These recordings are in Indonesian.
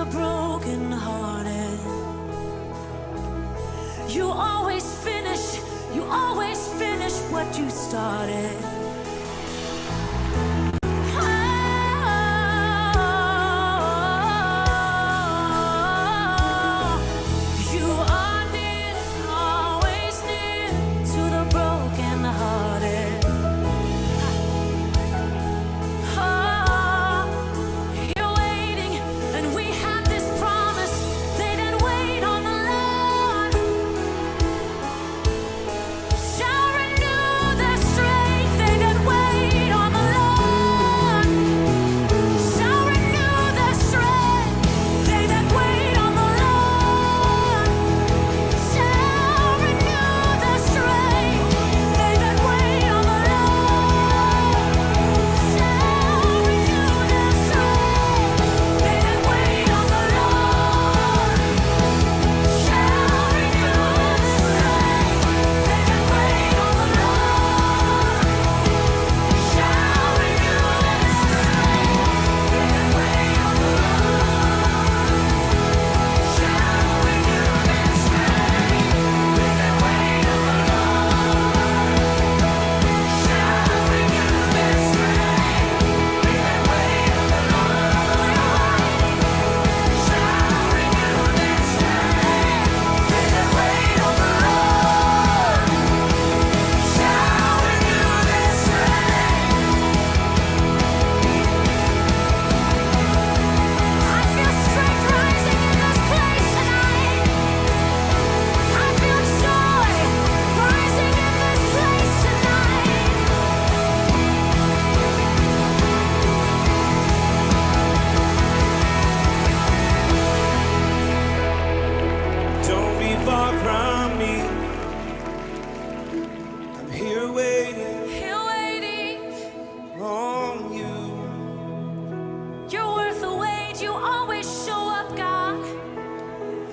the brokenhearted. You always finish what you started.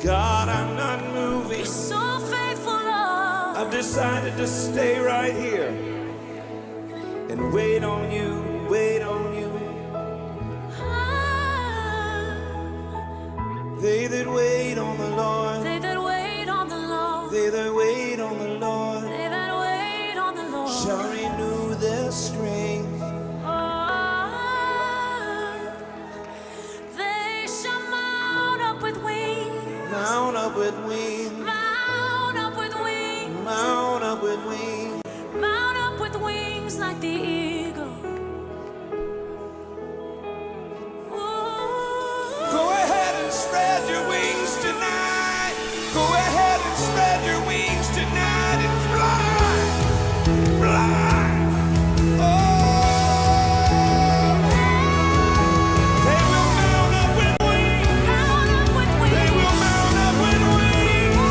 God, I'm not moving. You're so faithful, Lord. I've decided to stay right here and wait on you, wait on you. They that wait on the Lord, They that wait on the Lord, they that wait on the Lord, they that wait on the Lord shall renew their strength. They shall mount up with wings. Mount up with wings. Mount up with wings. Mount up with wings. Mount up with wings like the eagle. Go ahead and spread your wings tonight. Go ahead and spread your wings tonight and fly. Fly. They will mount up with wings. Mount up with wings. They will mount up with wings.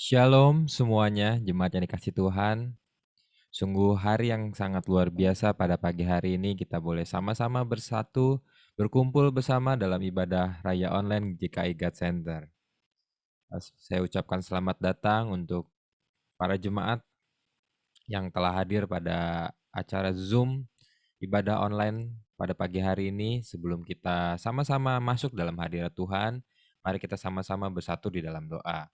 Shalom semuanya, jemaat yang dikasih Tuhan. Sungguh hari yang sangat luar biasa pada pagi hari ini kita boleh sama-sama bersatu, berkumpul bersama dalam ibadah Raya Online GKI God Center. Saya ucapkan selamat datang untuk para jemaat yang telah hadir pada acara Zoom ibadah online pada pagi hari ini. Sebelum kita sama-sama masuk dalam hadirat Tuhan, mari kita sama-sama bersatu di dalam doa.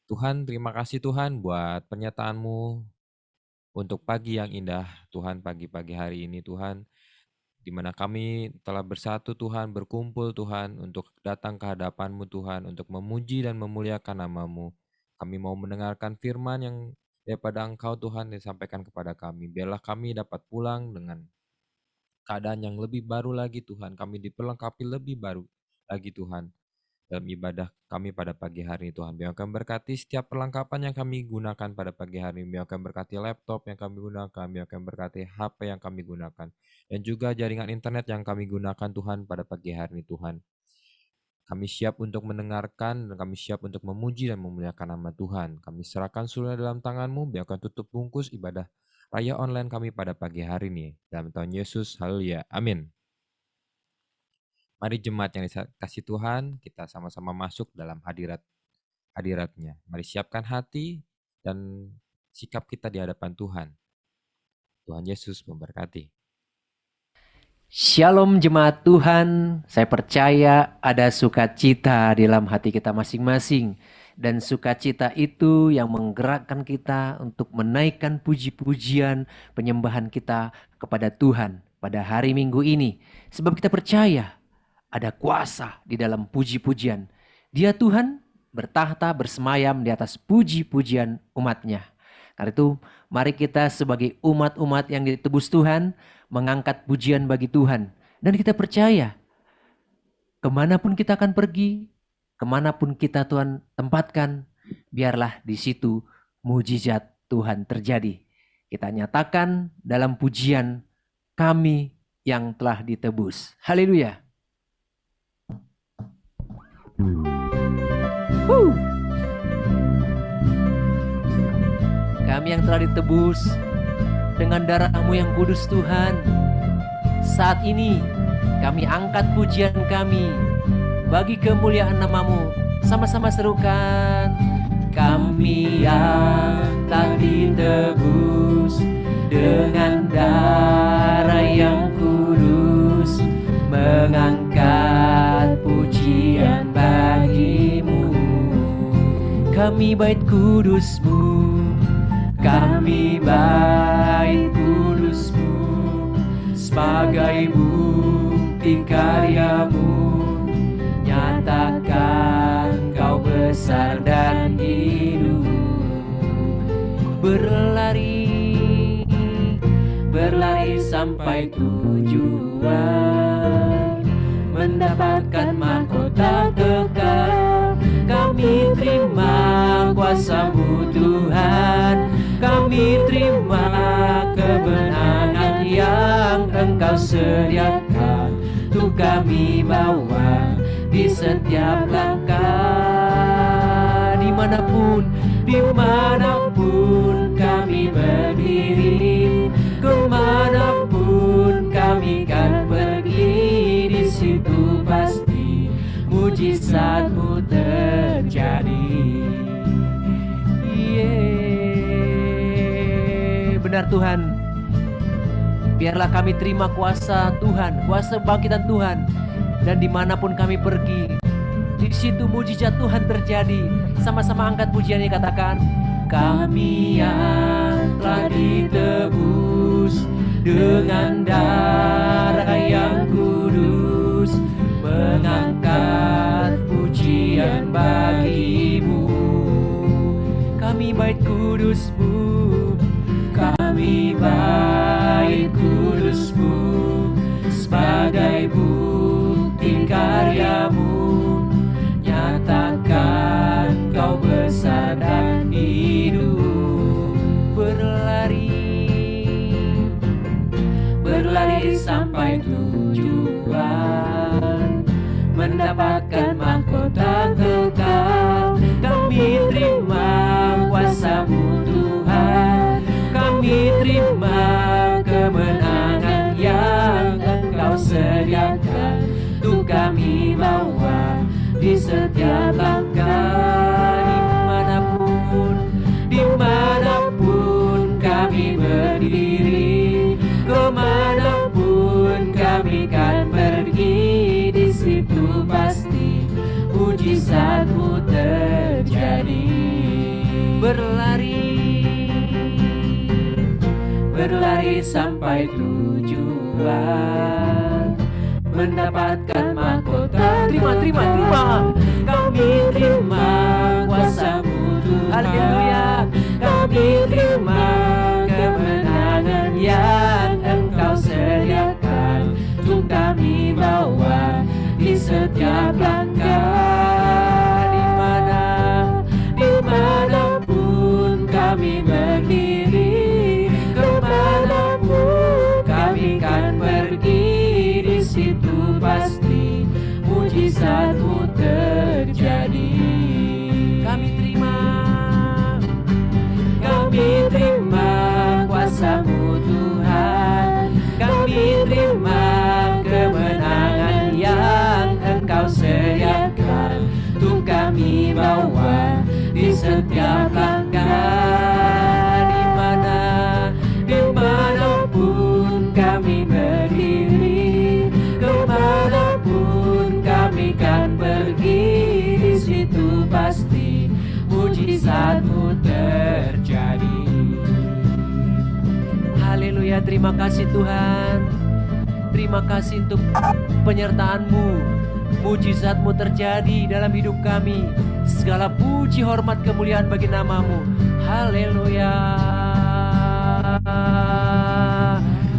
Tuhan, terima kasih Tuhan buat pernyataan-Mu untuk pagi yang indah, Tuhan, pagi-pagi hari ini, Tuhan, di mana kami telah bersatu, Tuhan, berkumpul, Tuhan, untuk datang ke hadapan-Mu, Tuhan, untuk memuji dan memuliakan nama-Mu. Kami mau mendengarkan firman yang daripada Engkau, Tuhan, disampaikan kepada kami. Biarlah kami dapat pulang dengan keadaan yang lebih baru lagi, Tuhan. Kami diperlengkapi lebih baru lagi, Tuhan, dalam ibadah kami pada pagi hari ini, Tuhan. Biar kami berkati setiap perlengkapan yang kami gunakan pada pagi hari ini. Biar kami berkati laptop yang kami gunakan, biar kami berkati HP yang kami gunakan, dan juga jaringan internet yang kami gunakan, Tuhan, pada pagi hari ini, Tuhan. Kami siap untuk mendengarkan dan kami siap untuk memuji dan memuliakan nama Tuhan. Kami serahkan seluruhnya dalam tangan-Mu, biar kami tutup bungkus ibadah Raya Online kami pada pagi hari ini. Dalam Tuhan Yesus, haleluya, amin. Mari jemaat yang dikasih Tuhan, kita sama-sama masuk dalam hadirat-Nya. Mari siapkan hati dan sikap kita di hadapan Tuhan. Tuhan Yesus memberkati. Shalom jemaat Tuhan, saya percaya ada sukacita di dalam hati kita masing-masing. Dan sukacita itu yang menggerakkan kita untuk menaikkan puji-pujian penyembahan kita kepada Tuhan pada hari Minggu ini. Sebab kita percaya ada kuasa di dalam puji-pujian. Dia Tuhan bertahta bersemayam di atas puji-pujian umat-Nya. Karena itu mari kita sebagai umat-umat yang ditebus Tuhan mengangkat pujian bagi Tuhan. Dan kita percaya kemanapun kita akan pergi, kemanapun kita Tuhan tempatkan, biarlah di situ mujizat Tuhan terjadi. Kita nyatakan dalam pujian kami yang telah ditebus. Haleluya. Kami yang telah ditebus dengan darah-Mu yang kudus Tuhan. Saat ini kami angkat pujian kami bagi kemuliaan nama-Mu. Sama-sama serukan. Kami yang telah ditebus dengan darah yang kudus, mengangkat pujian bagi-Mu. Kami bait kudus-Mu, kami bait kudus-Mu, sebagai bukti karya-Mu, nyatakan Kau besar dan hidup. Berlari sampai tujuan, mendapatkan mahkota kekal. Kami terima kuasa-Mu Tuhan, kami terima kemenangan yang Engkau sediakan untuk kami bawa di setiap langkah. Dimanapun kami berdiri, kemanapun kami kan pergi, di situ pasti mujizat-Mu terjadi. Benar Tuhan, biarlah kami terima kuasa Tuhan, kuasa bangkitan Tuhan. Dan dimanapun kami pergi, di situ mujizat Tuhan terjadi. Sama-sama angkat pujiannya, katakan, kami yang telah ditebus dengan darah yang kudus, mengangkat pujian bagi-Mu. Kami bait kudus-Mu, kami bait kudus-Mu, sebagai bukti karya-Mu, nyatakan Kau besar dan hidup. Berlari sampai tujuan, mendapatkan mahkota kekal. Kami kami bawa di setiap langkah. Dimanapun kami berdiri, kemanapun kami kan pergi, di situ pasti mujizat-Mu terjadi. Berlari sampai tujuan, mendapatkan mahkota. Terima. Kami terima kuasa-Mu Tuhan. Haleluya. Kami terima kemenangan yang Engkau sediakan untuk kami bawa di setiap langkah. Dimanapun kami berdiri, kemanapun kami kan pergi, di situ pasti mujizat-Mu terjadi. Kami terima kuasa-Mu Tuhan. Kami terima kemenangan yang Engkau sediakan untuk kami bawa di setiap langkah. Dimanapun kami berdiri, kemanapun kami kan pergi, di situ pasti mujizat-Mu terjadi. Haleluya, terima kasih Tuhan. Terima kasih untuk penyertaan-Mu. Mujizat-Mu terjadi dalam hidup kami. Segala puji, hormat, kemuliaan bagi nama-Mu. Haleluya.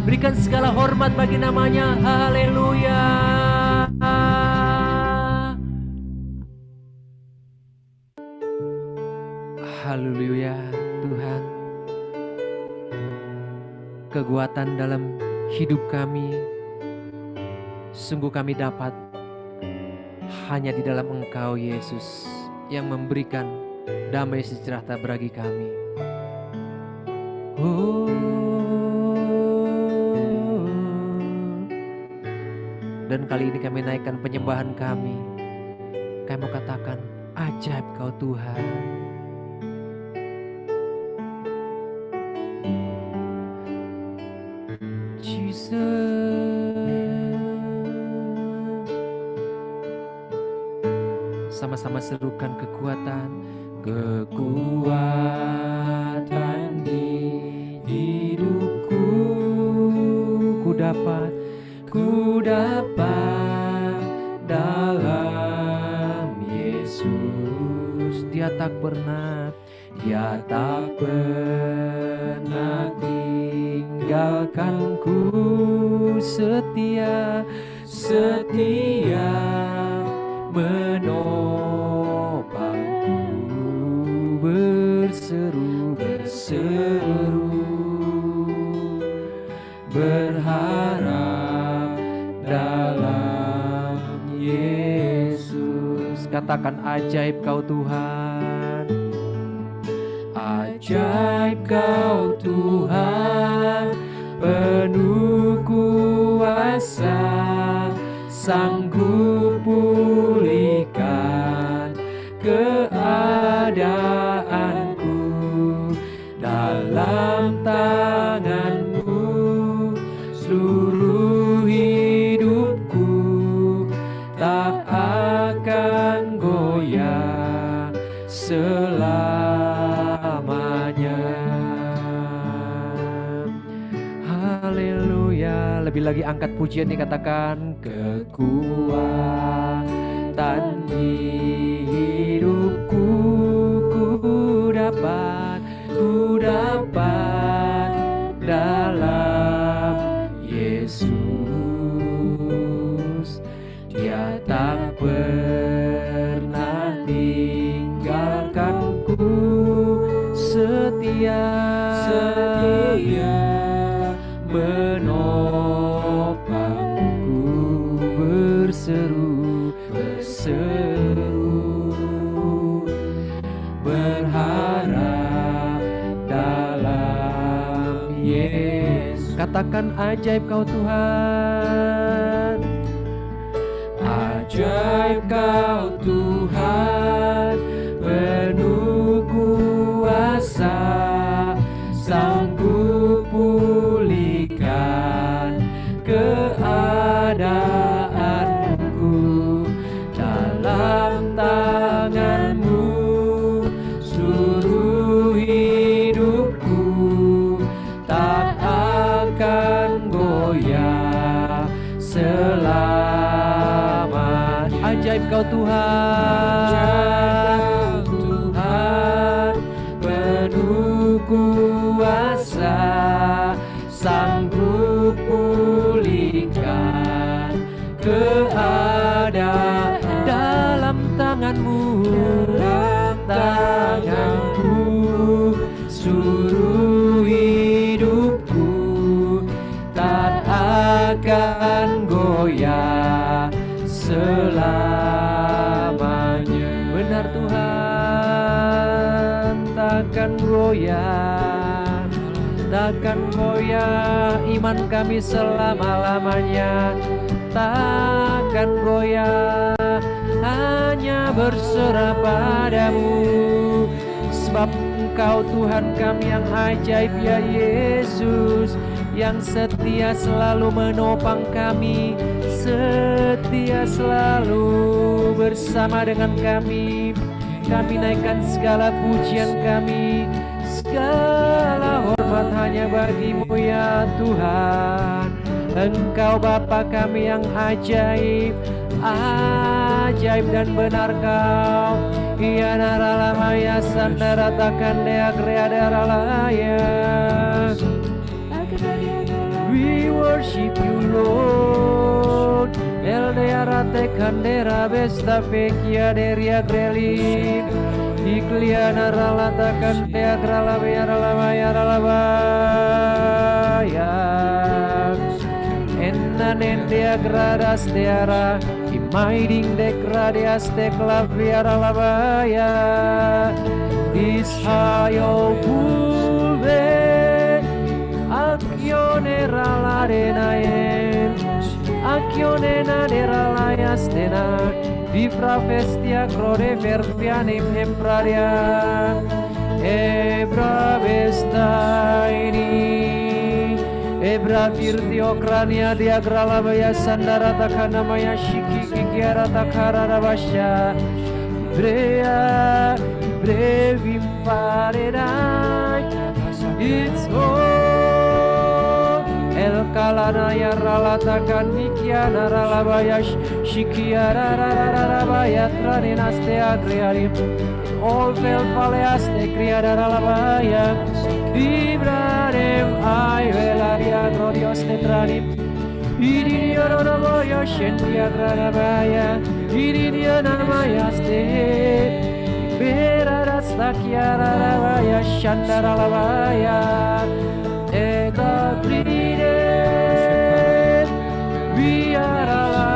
Berikan segala hormat bagi namanya. Haleluya. Haleluya Tuhan. Kekuatan dalam hidup kami sungguh kami dapat hanya di dalam Engkau Yesus, yang memberikan damai sejahtera bagi kami. Dan kali ini kami naikkan penyembahan kami. Kami mau katakan, ajaib Kau Tuhan. Sama-sama serukan kekuatan di hidupku. Ku dapat dalam Yesus. Dia tak pernah tinggalkanku. Setia menopangku. Berseru berharap dalam Yesus. Katakan, ajaib Kau Tuhan. Ajaib Kau Tuhan, penuh kuasa, sanggup pulihkan keadaanku. Dalam tangan-Mu seluruh hidupku tak akan goyah selamanya. Haleluya. Lebih lagi angkat pujian, dikatakan kekuatan di hidupku. Ku dapat dalam Yesus. Dia tak pernah tinggalkanku. Setia menopangku. Berseru berharap dalam Yesus. Katakan, ajaib Kau Tuhan. Ajaib Kau Tuhan, penuh kuasa, sanggup pulihkan keadaanku. Dalam tangan-Mu seluruh hidupku tak akan goyah selamat. Ajaib Kau Tuhan, Tuhan penuh kuasa, sanggup pulihkan keadaan. Dalam tangan-Mu, dalam tangan-Mu seluruh hidupku tak akan goyah selamanya. Benar Tuhan, takkan goyah, takkan goyah iman kami selama-lamanya, takkan goyah, hanya berserah padamu. Sebab Engkau Tuhan kami yang ajaib ya Yesus, yang setia selalu menopang kami, setia selalu bersama dengan kami. Kami naikkan segala pujian kami, segala hormat hanya bagi-Mu ya Tuhan. Engkau Bapa kami yang ajaib, ajaib dan benar Kau. Ia naralamaya sandara takkan dea kreada ralaya. We worship You Lord. El deara te kandera besta fekia deria greli. Ikliana ralata kantea grala biara lamaya ralabaya. Enanendia gradas teara, imaiding de gradias te claviara labaya. Ishayo fulve, accione ralarenaen, accione nadera layastena, vifra festia crore verpianim empraria, ebra vestaini. Ebra virtio krania diagrala baya sandara takana maya shiki kikiara takara rabasha. Brea brevi paredai. It's all El kalana ya ralata kan nikiana ralabaya shikiara rarabaya traninaste agriari. All fel faleaste criada ralabaya. Vibrarem ai velaria glorios tetranim. Idinia rarabaya shentia rarabaya. Idinia namayaste. Berarasta kiara rarabaya shandara rarabaya. Eta bride viarala.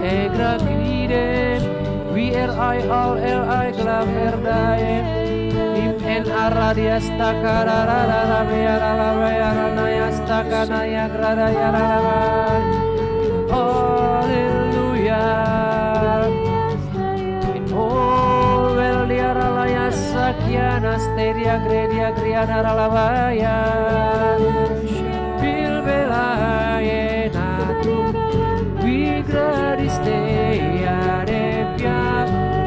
Egra bride VRI al LI glav erdae. En aradias takarara viarala viaranayas takanaya gradaya raraba. Hallelujah. In all vel diaralaya sakiana steria gredia griana ralabaya. Bilbelaye natum vigradistea repia.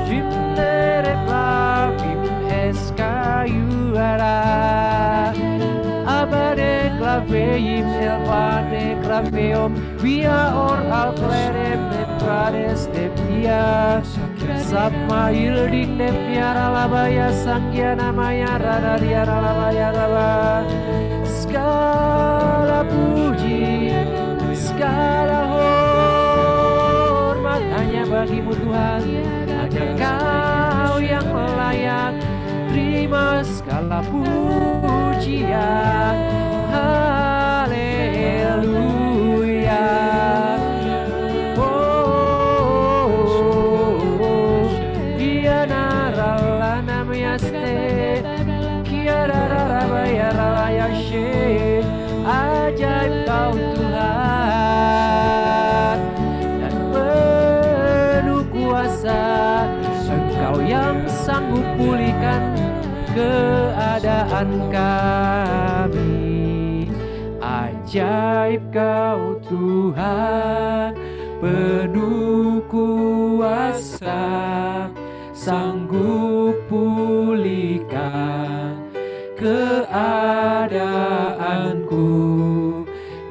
Vimnere plavim escayuara. Abade claveim elvade claveum. Via or al clerem netrades depia. Sapma ilding depia ralabaya sangyana maya radaria ralabaya raba. Segala puji, segala hormat hanya bagi-Mu Tuhan. Hanya Kau yang layak terima segala pujian. Haleluya. Oh, dia narala namaste, kiara rarabaya raraya she. Ajaib Kau Tuhan. sanggup pulihkan keadaan kami. Ajaib Kau Tuhan, penuh kuasa, sanggup pulihkan keadaanku.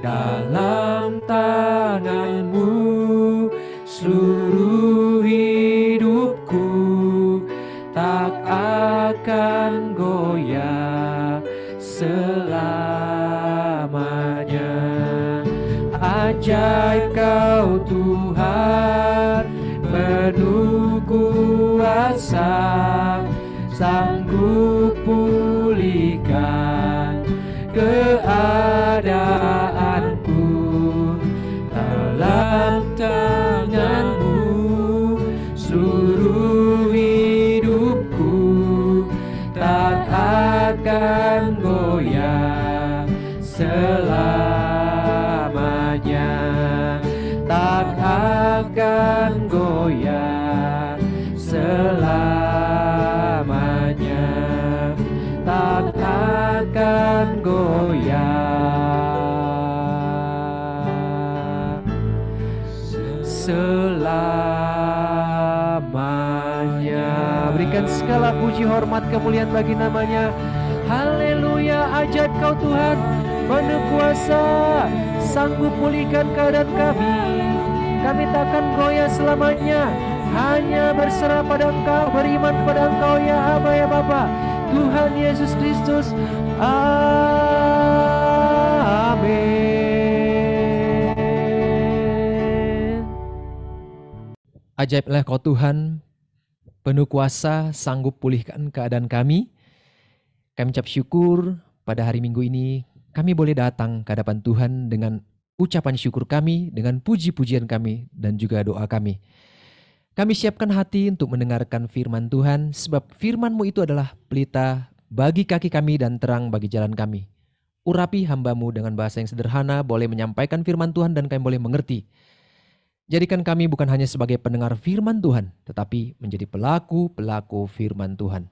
Dalam tangan-Mu seluruh hidupku tak akan goyah selamanya. Ajaib Kau Tuhan, penuh kuasa, sanggup pulihkan keadaanku. Dalam tangan-Mu seluruh hidupku tak akan goyah selamanya, tak akan goyah selamanya, tak akan goyah selamanya. Berikan segala puji hormat kemuliaan bagi namanya. Haleluya. Ajaib Kau Tuhan, penuh kuasa, sanggup pulihkan keadaan kami. Kami takkan goyah selamanya, hanya berserah pada Engkau, beriman kepada Engkau ya Aba ya Bapa, Tuhan Yesus Kristus. Amin. Ajaiblah Kau Tuhan, penuh kuasa, sanggup pulihkan keadaan kami. Kami ucap syukur pada hari Minggu ini kami boleh datang ke hadapan Tuhan dengan ucapan syukur kami, dengan puji-pujian kami, dan juga doa kami. Kami siapkan hati untuk mendengarkan firman Tuhan, sebab firman-Mu itu adalah pelita bagi kaki kami dan terang bagi jalan kami. Urapi hamba-Mu dengan bahasa yang sederhana, boleh menyampaikan firman Tuhan dan kami boleh mengerti. Jadikan kami bukan hanya sebagai pendengar firman Tuhan, tetapi menjadi pelaku-pelaku firman Tuhan.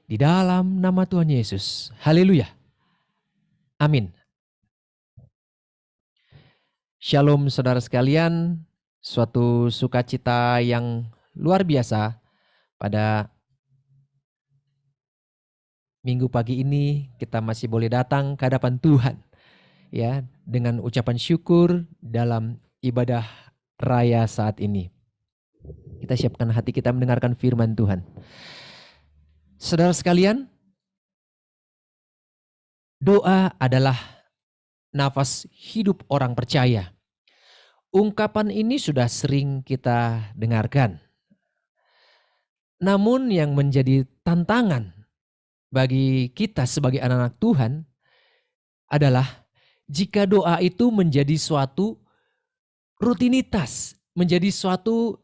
Di dalam nama Tuhan Yesus. Haleluya. Amin. Shalom saudara sekalian, suatu sukacita yang luar biasa pada Minggu pagi ini kita masih boleh datang ke hadapan Tuhan ya, dengan ucapan syukur dalam ibadah raya saat ini. Kita siapkan hati kita mendengarkan firman Tuhan. Saudara sekalian, doa adalah nafas hidup orang percaya. Ungkapan ini sudah sering kita dengarkan. Namun yang menjadi tantangan bagi kita sebagai anak-anak Tuhan adalah jika doa itu menjadi suatu rutinitas, menjadi suatu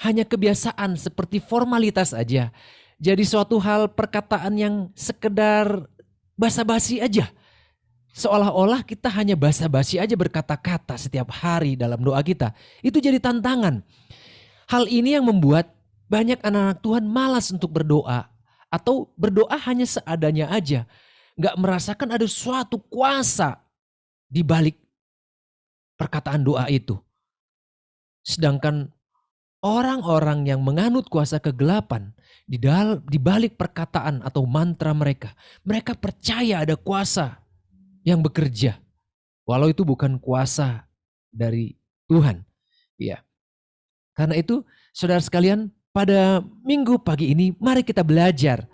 hanya kebiasaan seperti formalitas aja. Jadi suatu hal perkataan yang sekedar basa-basi aja. Seolah-olah kita hanya basa-basi aja berkata-kata setiap hari dalam doa kita. Itu jadi tantangan. Hal ini yang membuat banyak anak-anak Tuhan malas untuk berdoa. Atau berdoa hanya seadanya aja. Gak merasakan ada suatu kuasa di balik perkataan doa itu. Sedangkan orang-orang yang menganut kuasa kegelapan di balik perkataan atau mantra mereka percaya ada kuasa yang bekerja, walau itu bukan kuasa dari Tuhan. Ya. Karena itu, saudara sekalian, pada Minggu pagi ini mari kita belajar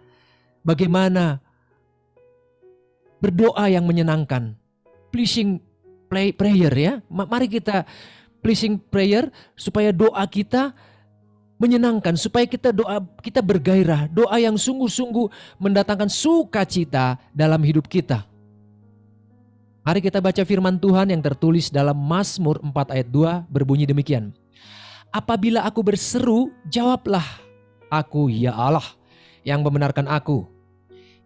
bagaimana berdoa yang menyenangkan, pleasing prayer ya. Mari kita pleasing prayer supaya doa kita menyenangkan, supaya kita bergairah, doa yang sungguh-sungguh mendatangkan sukacita dalam hidup kita. Mari kita baca firman Tuhan yang tertulis dalam Mazmur 4 ayat 2 berbunyi demikian. Apabila aku berseru, jawablah aku ya Allah yang membenarkan aku.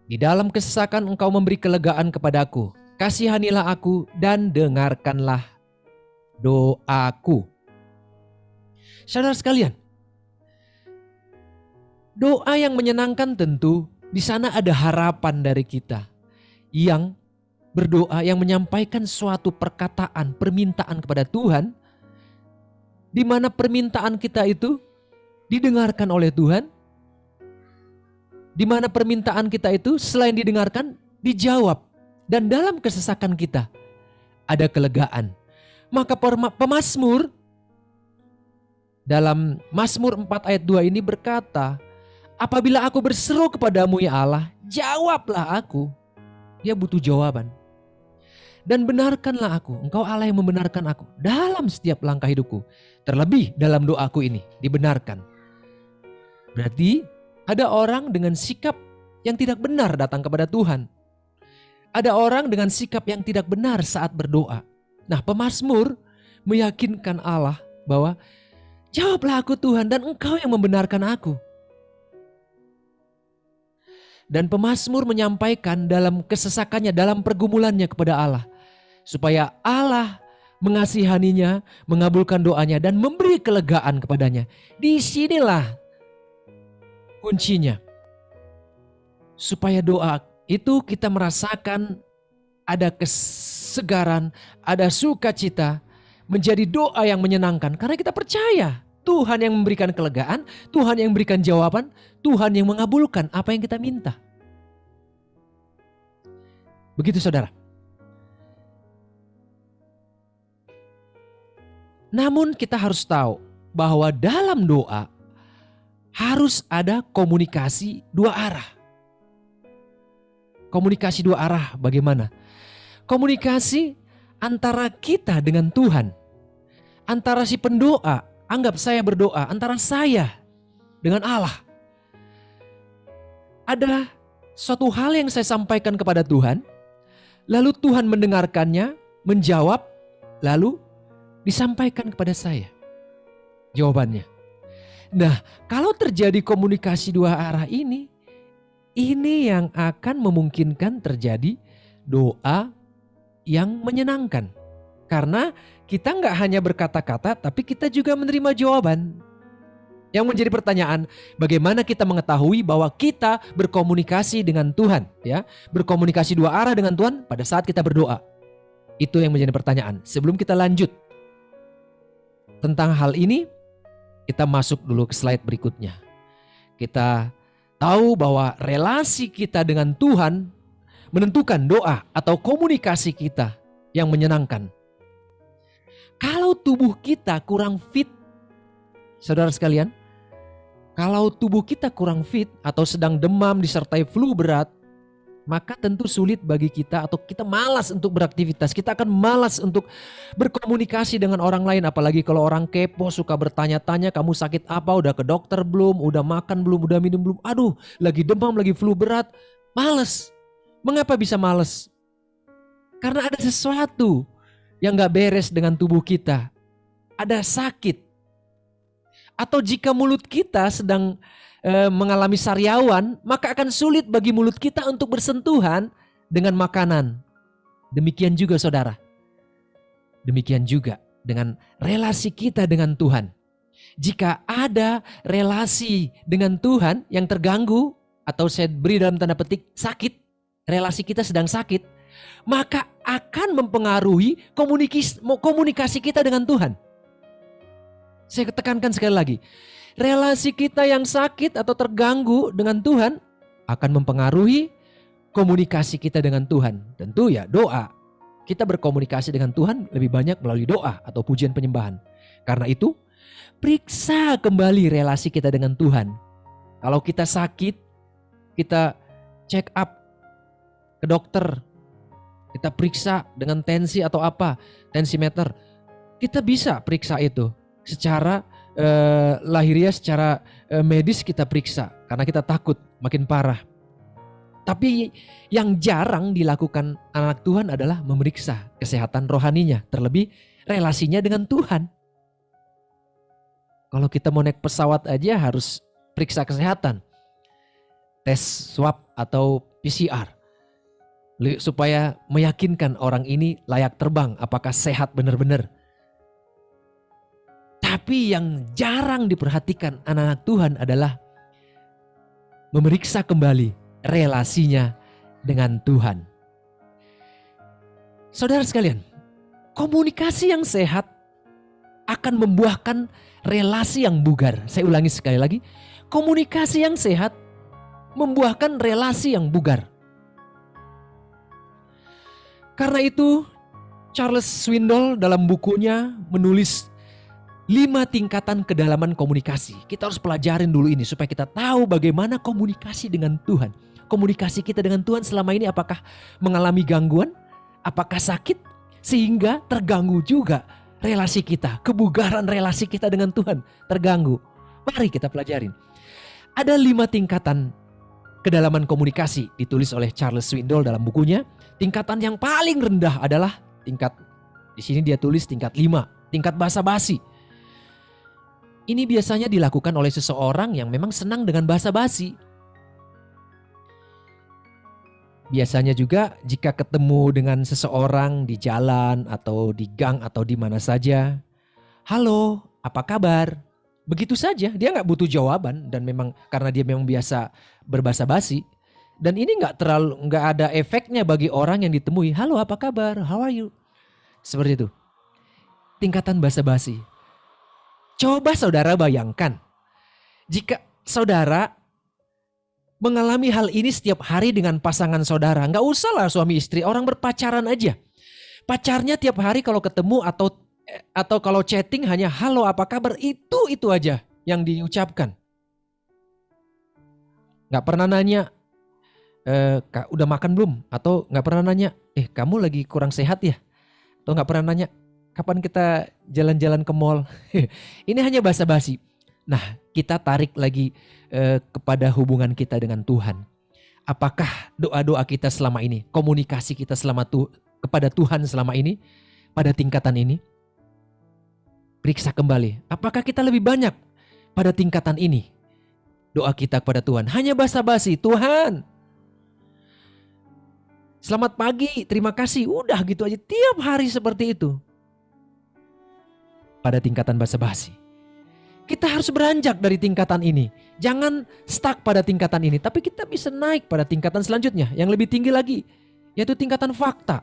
Di dalam kesesakan Engkau memberi kelegaan kepadaku. Kasihanilah aku dan dengarkanlah doaku. Saudara sekalian, Doa yang menyenangkan tentu di sana ada harapan dari kita yang berdoa, yang menyampaikan suatu perkataan, permintaan kepada Tuhan, di mana permintaan kita itu didengarkan oleh Tuhan, di mana permintaan kita itu selain didengarkan, dijawab. Dan dalam kesesakan kita ada kelegaan. Maka pemazmur dalam Mazmur 4 ayat 2 ini berkata, apabila aku berseru kepadamu ya Allah, jawablah aku. Dia butuh jawaban. Dan benarkanlah aku, engkau Allah yang membenarkan aku dalam setiap langkah hidupku. Terlebih dalam doaku ini, dibenarkan. Berarti ada orang dengan sikap yang tidak benar datang kepada Tuhan. Ada orang dengan sikap yang tidak benar saat berdoa. Nah, pemazmur meyakinkan Allah bahwa jawablah aku Tuhan dan engkau yang membenarkan aku. Dan pemazmur menyampaikan dalam kesesakannya, dalam pergumulannya kepada Allah. Supaya Allah mengasihaninya, mengabulkan doanya dan memberi kelegaan kepadanya. Disinilah kuncinya. Supaya doa itu kita merasakan ada kesegaran, ada sukacita, menjadi doa yang menyenangkan. Karena kita percaya Tuhan yang memberikan kelegaan, Tuhan yang memberikan jawaban, Tuhan yang mengabulkan apa yang kita minta. Begitu saudara. Namun kita harus tahu bahwa dalam doa harus ada komunikasi dua arah. Komunikasi dua arah bagaimana? Komunikasi antara kita dengan Tuhan. Antara si pendoa, anggap saya berdoa, antara saya dengan Allah. Ada suatu hal yang saya sampaikan kepada Tuhan, lalu Tuhan mendengarkannya, menjawab, lalu disampaikan kepada saya jawabannya. Nah, kalau terjadi komunikasi dua arah ini yang akan memungkinkan terjadi doa yang menyenangkan. Karena kita nggak hanya berkata-kata, tapi kita juga menerima jawaban. Yang menjadi pertanyaan, bagaimana kita mengetahui bahwa kita berkomunikasi dengan Tuhan, ya, berkomunikasi dua arah dengan Tuhan pada saat kita berdoa. Itu yang menjadi pertanyaan. Sebelum kita lanjut tentang hal ini, kita masuk dulu ke slide berikutnya. Kita tahu bahwa relasi kita dengan Tuhan menentukan doa atau komunikasi kita yang menyenangkan. Kalau tubuh kita kurang fit, saudara sekalian, kalau tubuh kita kurang fit atau sedang demam disertai flu berat, maka tentu sulit bagi kita atau kita malas untuk beraktivitas. Kita akan malas untuk berkomunikasi dengan orang lain. Apalagi kalau orang kepo suka bertanya-tanya, kamu sakit apa, udah ke dokter belum, udah makan belum, udah minum belum. Aduh, lagi demam, lagi flu berat. Malas. Mengapa bisa malas? Karena ada sesuatu yang gak beres dengan tubuh kita. Ada sakit. Atau jika mulut kita sedang mengalami sariawan, maka akan sulit bagi mulut kita untuk bersentuhan dengan makanan. Demikian juga saudara. Demikian juga dengan relasi kita dengan Tuhan. Jika ada relasi dengan Tuhan yang terganggu, atau saya beri dalam tanda petik sakit, relasi kita sedang sakit, maka akan mempengaruhi komunikasi kita dengan Tuhan. Saya tekankan sekali lagi. Relasi kita yang sakit atau terganggu dengan Tuhan akan mempengaruhi komunikasi kita dengan Tuhan. Tentu ya doa. Kita berkomunikasi dengan Tuhan lebih banyak melalui doa atau pujian penyembahan. Karena itu, periksa kembali relasi kita dengan Tuhan. Kalau kita sakit, kita check up ke dokter. Kita periksa dengan tensi atau apa, tensimeter. Kita bisa periksa itu secara lahiriah, secara medis kita periksa karena kita takut makin parah. Tapi yang jarang dilakukan anak Tuhan adalah memeriksa kesehatan rohaninya, terlebih relasinya dengan Tuhan. Kalau kita mau naik pesawat aja harus periksa kesehatan, tes swab atau PCR, supaya meyakinkan orang ini layak terbang, apakah sehat benar-benar. Tapi yang jarang diperhatikan anak-anak Tuhan adalah memeriksa kembali relasinya dengan Tuhan. Saudara sekalian, komunikasi yang sehat akan membuahkan relasi yang bugar. Saya ulangi sekali lagi, komunikasi yang sehat membuahkan relasi yang bugar. Karena itu, Charles Swindoll dalam bukunya menulis 5 tingkatan kedalaman komunikasi. Kita harus pelajarin dulu ini supaya kita tahu bagaimana komunikasi dengan Tuhan. Komunikasi kita dengan Tuhan selama ini apakah mengalami gangguan? Apakah sakit? Sehingga terganggu juga relasi kita. Kebugaran relasi kita dengan Tuhan terganggu. Mari kita pelajarin. Ada 5 tingkatan kedalaman komunikasi ditulis oleh Charles Swindoll dalam bukunya. Tingkatan yang paling rendah adalah tingkat, di sini dia tulis tingkat 5, tingkat basa-basi. Ini biasanya dilakukan oleh seseorang yang memang senang dengan basa-basi. Biasanya juga jika ketemu dengan seseorang di jalan atau di gang atau di mana saja. Halo, apa kabar? Begitu saja, dia nggak butuh jawaban dan memang karena dia memang biasa berbasa-basi. Dan ini nggak ada efeknya bagi orang yang ditemui. Halo, apa kabar? How are you? Seperti itu. Tingkatan basa-basi. Coba saudara bayangkan, jika saudara mengalami hal ini setiap hari dengan pasangan saudara. Nggak usah lah suami istri, orang berpacaran aja. Pacarnya tiap hari kalau ketemu atau kalau chatting hanya halo apa kabar, itu aja yang diucapkan. Nggak pernah nanya, Kak, udah makan belum? Atau nggak pernah nanya, kamu lagi kurang sehat ya? Atau nggak pernah nanya, kapan kita jalan-jalan ke mall? Ini hanya basa-basi. Nah, kita tarik lagi kepada hubungan kita dengan Tuhan. Apakah doa-doa kita selama ini, komunikasi kita kepada Tuhan selama ini, pada tingkatan ini? Periksa kembali, apakah kita lebih banyak pada tingkatan ini? Doa kita kepada Tuhan, hanya basa-basi, Tuhan, selamat pagi, terima kasih, udah gitu aja, tiap hari seperti itu. Pada tingkatan basa-basi. Kita harus beranjak dari tingkatan ini. Jangan stuck pada tingkatan ini. Tapi kita bisa naik pada tingkatan selanjutnya. Yang lebih tinggi lagi. Yaitu tingkatan fakta.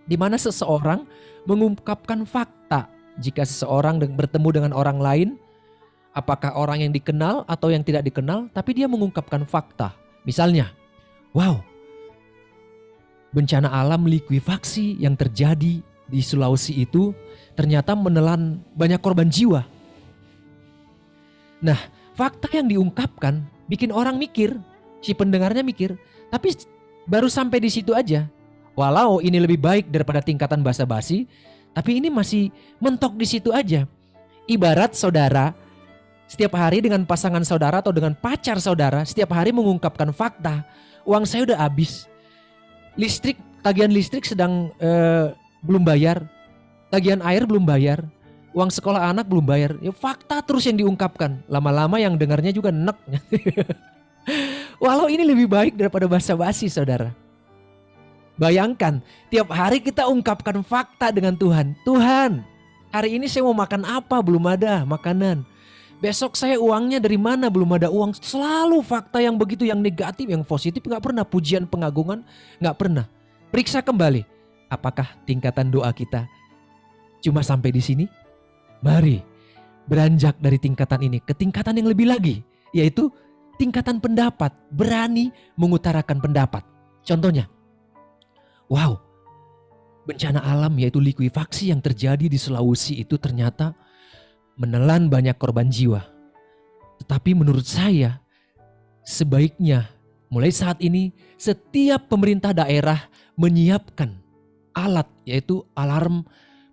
Di mana seseorang mengungkapkan fakta. Jika seseorang bertemu dengan orang lain. Apakah orang yang dikenal atau yang tidak dikenal. Tapi dia mengungkapkan fakta. Misalnya. Wow. Bencana alam likuifaksi yang terjadi di Sulawesi itu. Ternyata menelan banyak korban jiwa. Nah, fakta yang diungkapkan bikin orang mikir, si pendengarnya mikir, tapi baru sampai di situ aja. Walau ini lebih baik daripada tingkatan basa-basi, tapi ini masih mentok di situ aja. Ibarat saudara setiap hari dengan pasangan saudara atau dengan pacar saudara setiap hari mengungkapkan fakta, uang saya udah habis. Tagihan listrik sedang belum bayar, tagihan air belum bayar. Uang sekolah anak belum bayar. Ya fakta terus yang diungkapkan. Lama-lama yang dengarnya juga enek. Walau ini lebih baik daripada basa-basi saudara. Bayangkan tiap hari kita ungkapkan fakta dengan Tuhan. Tuhan, hari ini saya mau makan apa? Belum ada makanan. Besok saya uangnya dari mana? Belum ada uang. Selalu fakta yang begitu, yang negatif, yang positif. Gak pernah pujian pengagungan. Gak pernah. Periksa kembali. Apakah tingkatan doa kita cuma sampai di sini? Mari beranjak dari tingkatan ini ke tingkatan yang lebih lagi, yaitu tingkatan pendapat, berani mengutarakan pendapat. Contohnya, wow, bencana alam yaitu likuifaksi yang terjadi di Sulawesi itu ternyata menelan banyak korban jiwa. Tetapi menurut saya, sebaiknya mulai saat ini setiap pemerintah daerah menyiapkan alat yaitu alarm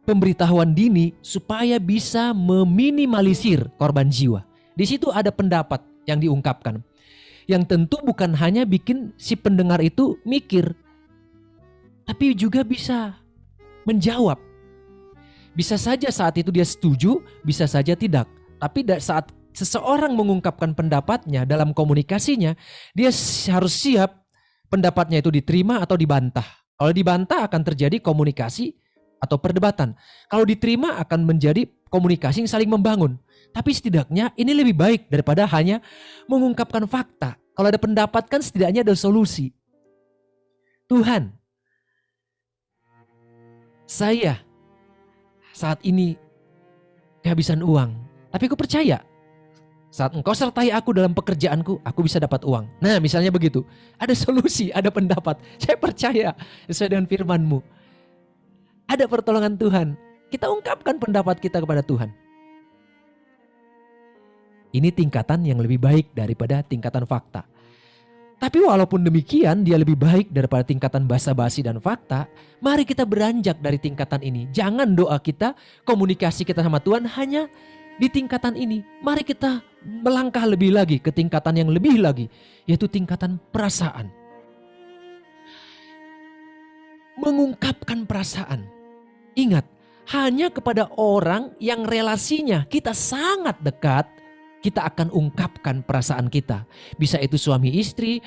pemberitahuan dini supaya bisa meminimalisir korban jiwa. Di situ ada pendapat yang diungkapkan. Yang tentu bukan hanya bikin si pendengar itu mikir, tapi juga bisa menjawab. Bisa saja saat itu dia setuju, bisa saja tidak. Tapi saat seseorang mengungkapkan pendapatnya dalam komunikasinya, dia harus siap pendapatnya itu diterima atau dibantah. Kalau dibantah akan terjadi komunikasi atau perdebatan. Kalau diterima akan menjadi komunikasi yang saling membangun. Tapi setidaknya ini lebih baik daripada hanya mengungkapkan fakta. Kalau ada pendapat kan setidaknya ada solusi. Tuhan, saya saat ini kehabisan uang, tapi aku percaya saat Engkau sertai aku dalam pekerjaanku, aku bisa dapat uang. Nah, misalnya begitu. Ada solusi, ada pendapat. Saya percaya sesuai dengan firman-Mu. Ada pertolongan Tuhan. Kita ungkapkan pendapat kita kepada Tuhan. Ini tingkatan yang lebih baik daripada tingkatan fakta. Tapi walaupun demikian, dia lebih baik daripada tingkatan basa-basi dan fakta. Mari kita beranjak dari tingkatan ini. Jangan doa kita, komunikasi kita sama Tuhan hanya di tingkatan ini. Mari kita melangkah lebih lagi ke tingkatan yang lebih lagi, yaitu tingkatan perasaan. Mengungkapkan perasaan. Ingat, hanya kepada orang yang relasinya kita sangat dekat, kita akan ungkapkan perasaan kita. Bisa itu suami istri,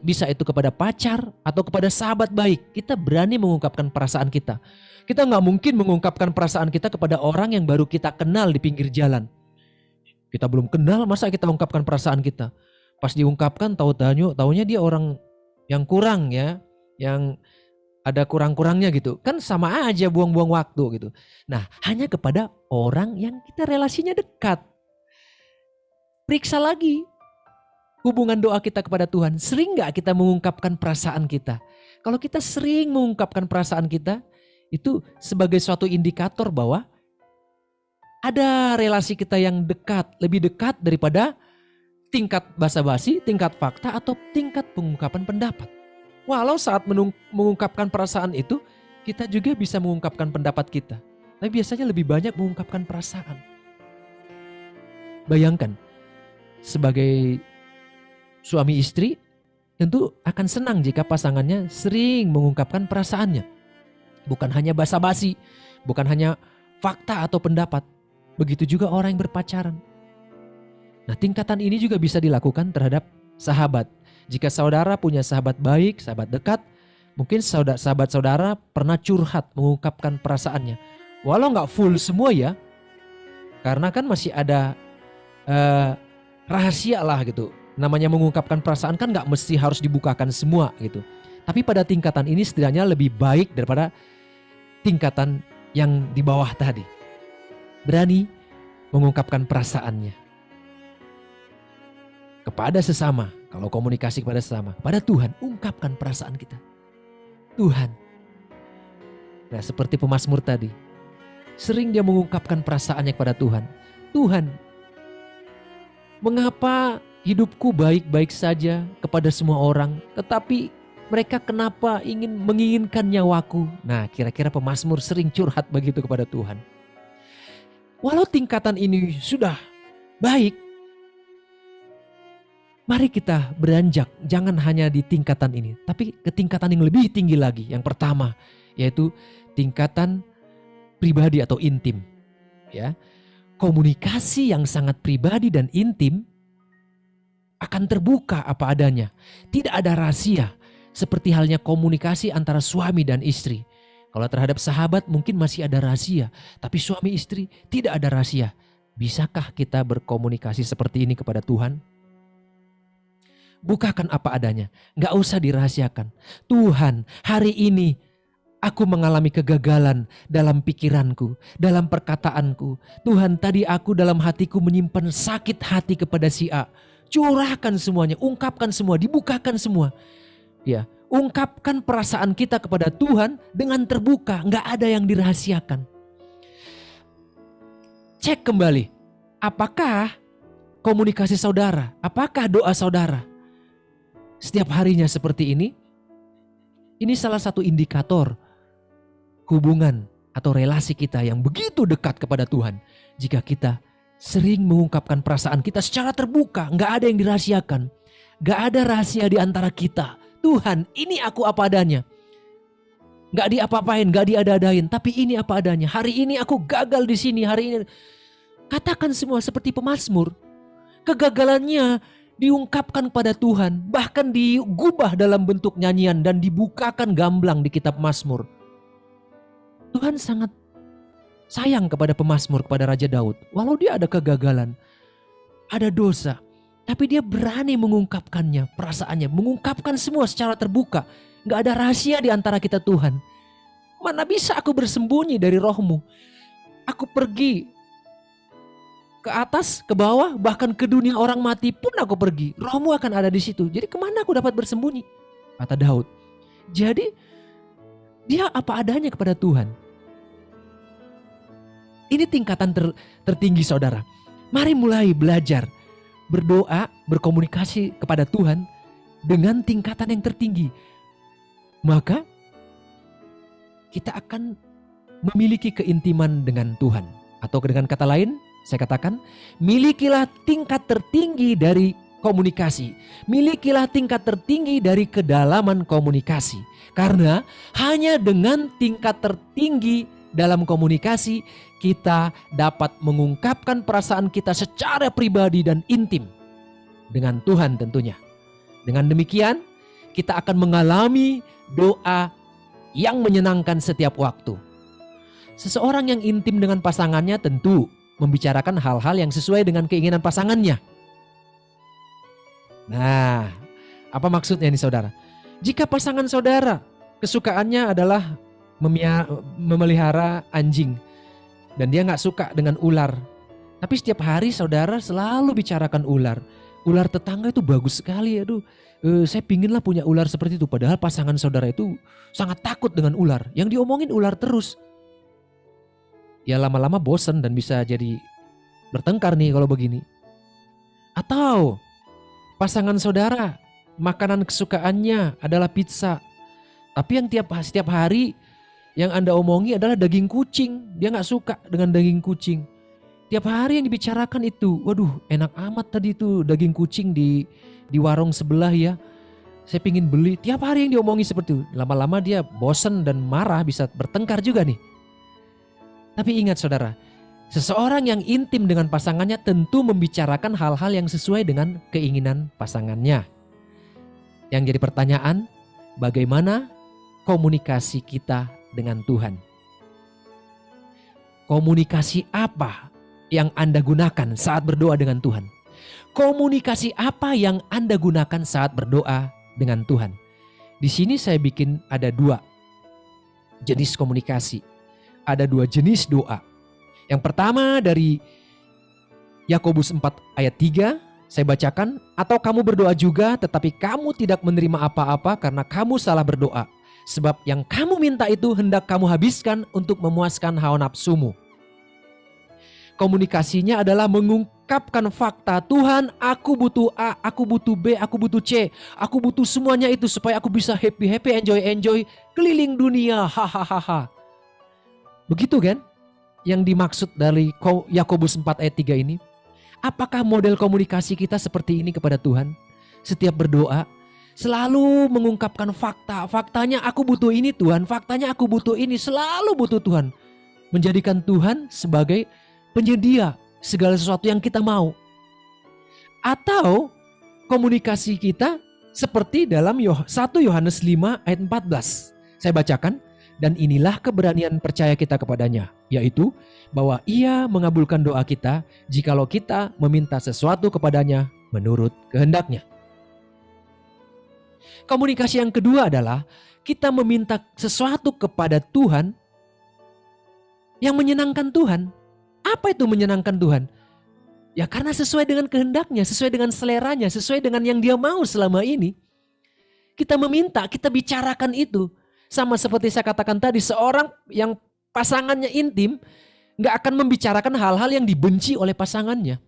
bisa itu kepada pacar, atau kepada sahabat baik. Kita berani mengungkapkan perasaan kita. Kita nggak mungkin mengungkapkan perasaan kita kepada orang yang baru kita kenal di pinggir jalan. Kita belum kenal, masa kita ungkapkan perasaan kita? Pas diungkapkan taunya dia orang yang kurang ya, yang ada kurang-kurangnya gitu. Kan sama aja buang-buang waktu gitu. Nah, hanya kepada orang yang kita relasinya dekat. Periksa lagi hubungan doa kita kepada Tuhan. Sering gak kita mengungkapkan perasaan kita? Kalau kita sering mengungkapkan perasaan kita, itu sebagai suatu indikator bahwa ada relasi kita yang dekat, lebih dekat daripada tingkat basa-basi, tingkat fakta, atau tingkat pengungkapan pendapat. Walau saat mengungkapkan perasaan itu, kita juga bisa mengungkapkan pendapat kita. Tapi biasanya lebih banyak mengungkapkan perasaan. Bayangkan, sebagai suami istri, tentu akan senang jika pasangannya sering mengungkapkan perasaannya. Bukan hanya basa-basi, bukan hanya fakta atau pendapat. Begitu juga orang yang berpacaran. Nah, tingkatan ini juga bisa dilakukan terhadap sahabat. Jika saudara punya sahabat baik, sahabat dekat, mungkin sahabat saudara pernah curhat mengungkapkan perasaannya. Walau gak full semua ya, karena kan masih ada rahasia lah gitu. Namanya mengungkapkan perasaan kan gak mesti harus dibukakan semua gitu. Tapi pada tingkatan ini setidaknya lebih baik daripada tingkatan yang di bawah tadi. Berani mengungkapkan perasaannya kepada sesama. Kalau komunikasi kepada sesama, pada Tuhan, ungkapkan perasaan kita. Tuhan. Nah, seperti pemazmur tadi, sering dia mengungkapkan perasaannya kepada Tuhan. Tuhan, mengapa hidupku baik-baik saja kepada semua orang, tetapi mereka kenapa menginginkan nyawaku? Nah, kira-kira pemazmur sering curhat begitu kepada Tuhan. Walau tingkatan ini sudah baik, mari kita beranjak, jangan hanya di tingkatan ini, tapi ke tingkatan yang lebih tinggi lagi. Yang pertama, yaitu tingkatan pribadi atau intim. Ya, komunikasi yang sangat pribadi dan intim akan terbuka apa adanya. Tidak ada rahasia. Seperti halnya komunikasi antara suami dan istri. Kalau terhadap sahabat mungkin masih ada rahasia. Tapi suami istri tidak ada rahasia. Bisakah kita berkomunikasi seperti ini kepada Tuhan? Bukakan apa adanya. Gak usah dirahasiakan. Tuhan, hari ini aku mengalami kegagalan dalam pikiranku, dalam perkataanku. Tuhan, tadi aku dalam hatiku menyimpan sakit hati kepada si A. Curahkan semuanya, ungkapkan semua, dibukakan semua. Ya, ungkapkan perasaan kita kepada Tuhan dengan terbuka, nggak ada yang dirahasiakan. Cek kembali, apakah komunikasi saudara, apakah doa saudara setiap harinya seperti ini? Ini salah satu indikator hubungan atau relasi kita yang begitu dekat kepada Tuhan. Jika kita sering mengungkapkan perasaan kita secara terbuka, nggak ada yang dirahasiakan, nggak ada rahasia di antara kita. Tuhan, ini aku apa adanya. Gak diapa-apain, gak diada-adain, tapi ini apa adanya. Hari ini aku gagal di sini, hari ini. Katakan semua seperti pemazmur. Kegagalannya diungkapkan pada Tuhan, bahkan digubah dalam bentuk nyanyian dan dibukakan gamblang di kitab Mazmur. Tuhan sangat sayang kepada pemazmur, kepada Raja Daud. Walau dia ada kegagalan, ada dosa, Tapi dia berani mengungkapkannya, perasaannya, mengungkapkan semua secara terbuka. Gak ada rahasia di antara kita Tuhan. Mana bisa aku bersembunyi dari roh-Mu? Aku pergi ke atas, ke bawah, bahkan ke dunia orang mati pun aku pergi. Roh-Mu akan ada di situ. Jadi kemana aku dapat bersembunyi? Kata Daud. Jadi dia apa adanya kepada Tuhan. Ini tingkatan tertinggi saudara. Mari mulai belajar berdoa, berkomunikasi kepada Tuhan dengan tingkatan yang tertinggi. Maka kita akan memiliki keintiman dengan Tuhan. Atau dengan kata lain, saya katakan, milikilah tingkat tertinggi dari komunikasi. Milikilah tingkat tertinggi dari kedalaman komunikasi. Karena hanya dengan tingkat tertinggi dalam komunikasi, kita dapat mengungkapkan perasaan kita secara pribadi dan intim dengan Tuhan tentunya. Dengan demikian, kita akan mengalami doa yang menyenangkan setiap waktu. Seseorang yang intim dengan pasangannya tentu membicarakan hal-hal yang sesuai dengan keinginan pasangannya. Nah, apa maksudnya nih saudara? Jika pasangan saudara kesukaannya adalah memelihara anjing, dan dia gak suka dengan ular, tapi setiap hari saudara selalu bicarakan ular. Ular tetangga itu bagus sekali, aduh saya pinginlah punya ular seperti itu. Padahal pasangan saudara itu sangat takut dengan ular. Yang diomongin ular terus. Ya lama-lama bosan dan bisa jadi bertengkar nih kalau begini. Atau pasangan saudara makanan kesukaannya adalah pizza, tapi yang setiap hari yang Anda omongi adalah daging kucing. Dia gak suka dengan daging kucing. Tiap hari yang dibicarakan itu, waduh enak amat tadi tuh daging kucing di warung sebelah ya. Saya pingin beli. Tiap hari yang diomongi seperti itu. Lama-lama dia bosan dan marah, bisa bertengkar juga nih. Tapi ingat saudara, seseorang yang intim dengan pasangannya tentu membicarakan hal-hal yang sesuai dengan keinginan pasangannya. Yang jadi pertanyaan, bagaimana komunikasi kita dengan Tuhan? Komunikasi apa yang Anda gunakan saat berdoa dengan Tuhan? Komunikasi apa yang Anda gunakan saat berdoa dengan Tuhan? Di sini saya bikin ada 2 jenis komunikasi. Ada 2 jenis doa. Yang pertama dari Yakobus 4 ayat 3, saya bacakan. Atau kamu berdoa juga tetapi kamu tidak menerima apa-apa karena kamu salah berdoa. Sebab yang kamu minta itu hendak kamu habiskan untuk memuaskan hawa nafsumu. Komunikasinya adalah mengungkapkan fakta. Tuhan, aku butuh A, aku butuh B, aku butuh C. Aku butuh semuanya itu supaya aku bisa happy, enjoy, keliling dunia. Hahaha. Begitu kan? Yang dimaksud dari Yakobus 4 ayat 3 ini. Apakah model komunikasi kita seperti ini kepada Tuhan? Setiap berdoa selalu mengungkapkan fakta. Faktanya aku butuh ini Tuhan. Faktanya aku butuh ini. Selalu butuh Tuhan. Menjadikan Tuhan sebagai penyedia segala sesuatu yang kita mau. Atau komunikasi kita seperti dalam 1 Yohanes 5 ayat 14. Saya bacakan. Dan inilah keberanian percaya kita kepadanya, yaitu bahwa Ia mengabulkan doa kita jikalau kita meminta sesuatu kepadanya menurut kehendaknya. Komunikasi yang kedua adalah kita meminta sesuatu kepada Tuhan yang menyenangkan Tuhan. Apa itu menyenangkan Tuhan? Ya karena sesuai dengan kehendaknya, sesuai dengan seleranya, sesuai dengan yang Dia mau selama ini. Kita meminta, kita bicarakan itu. Sama seperti saya katakan tadi, seorang yang pasangannya intim gak akan membicarakan hal-hal yang dibenci oleh pasangannya.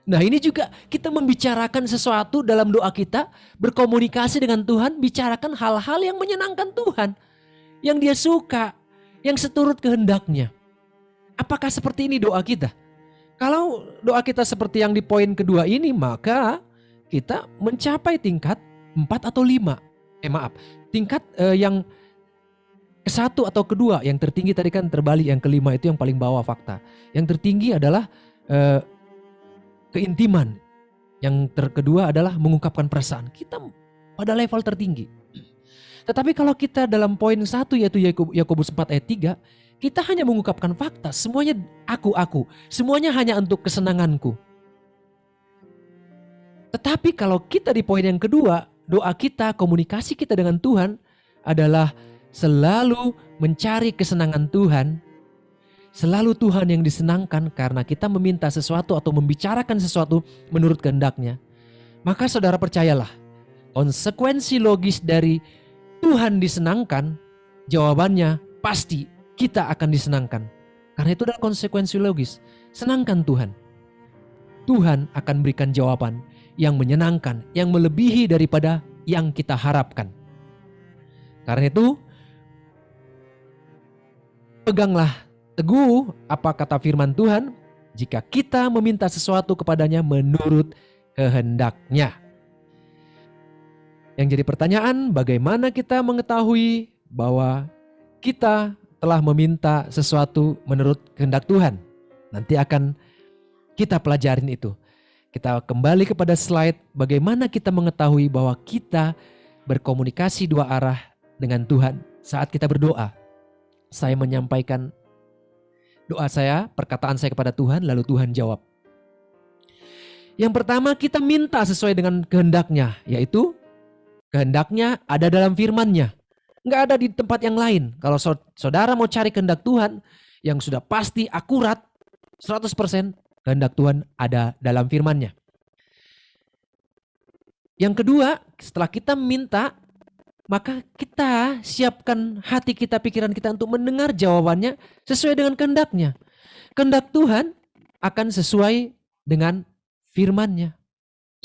Nah ini juga kita membicarakan sesuatu dalam doa kita, berkomunikasi dengan Tuhan, bicarakan hal-hal yang menyenangkan Tuhan, yang Dia suka, yang seturut kehendaknya. Apakah seperti ini doa kita? Kalau doa kita seperti yang di poin kedua ini, maka kita mencapai tingkat 4 atau 5. Tingkat yang ke-1 atau kedua, yang tertinggi tadi kan terbalik, yang kelima itu yang paling bawah fakta. Yang tertinggi adalah keintiman. Yang kedua adalah mengungkapkan perasaan. Kita pada level tertinggi. Tetapi kalau kita dalam poin 1 yaitu Yakobus 4 ayat 3, kita hanya mengungkapkan fakta. Semuanya aku. Semuanya hanya untuk kesenanganku. Tetapi kalau kita di poin yang kedua, doa kita, komunikasi kita dengan Tuhan adalah selalu mencari kesenangan Tuhan. Selalu Tuhan yang disenangkan karena kita meminta sesuatu atau membicarakan sesuatu menurut kehendak-Nya. Maka saudara percayalah, konsekuensi logis dari Tuhan disenangkan, jawabannya pasti kita akan disenangkan. Karena itu adalah konsekuensi logis. Senangkan Tuhan. Tuhan akan berikan jawaban yang menyenangkan, yang melebihi daripada yang kita harapkan. Karena itu, peganglah teguh apa kata firman Tuhan, jika kita meminta sesuatu kepadanya menurut kehendak-Nya. Yang jadi pertanyaan, bagaimana kita mengetahui bahwa kita telah meminta sesuatu menurut kehendak Tuhan? Nanti akan kita pelajarin itu. Kita kembali kepada slide bagaimana kita mengetahui bahwa kita berkomunikasi dua arah dengan Tuhan saat kita berdoa. Saya menyampaikan doa saya, perkataan saya kepada Tuhan, lalu Tuhan jawab. Yang pertama, kita minta sesuai dengan kehendak-Nya, yaitu kehendak-Nya ada dalam firman-Nya. Nggak ada di tempat yang lain. Kalau saudara mau cari kehendak Tuhan yang sudah pasti akurat 100%, kehendak Tuhan ada dalam firman-Nya. Yang kedua, setelah kita minta, maka kita siapkan hati kita, pikiran kita untuk mendengar jawabannya sesuai dengan kehendak-Nya. Kehendak Tuhan akan sesuai dengan firman-Nya.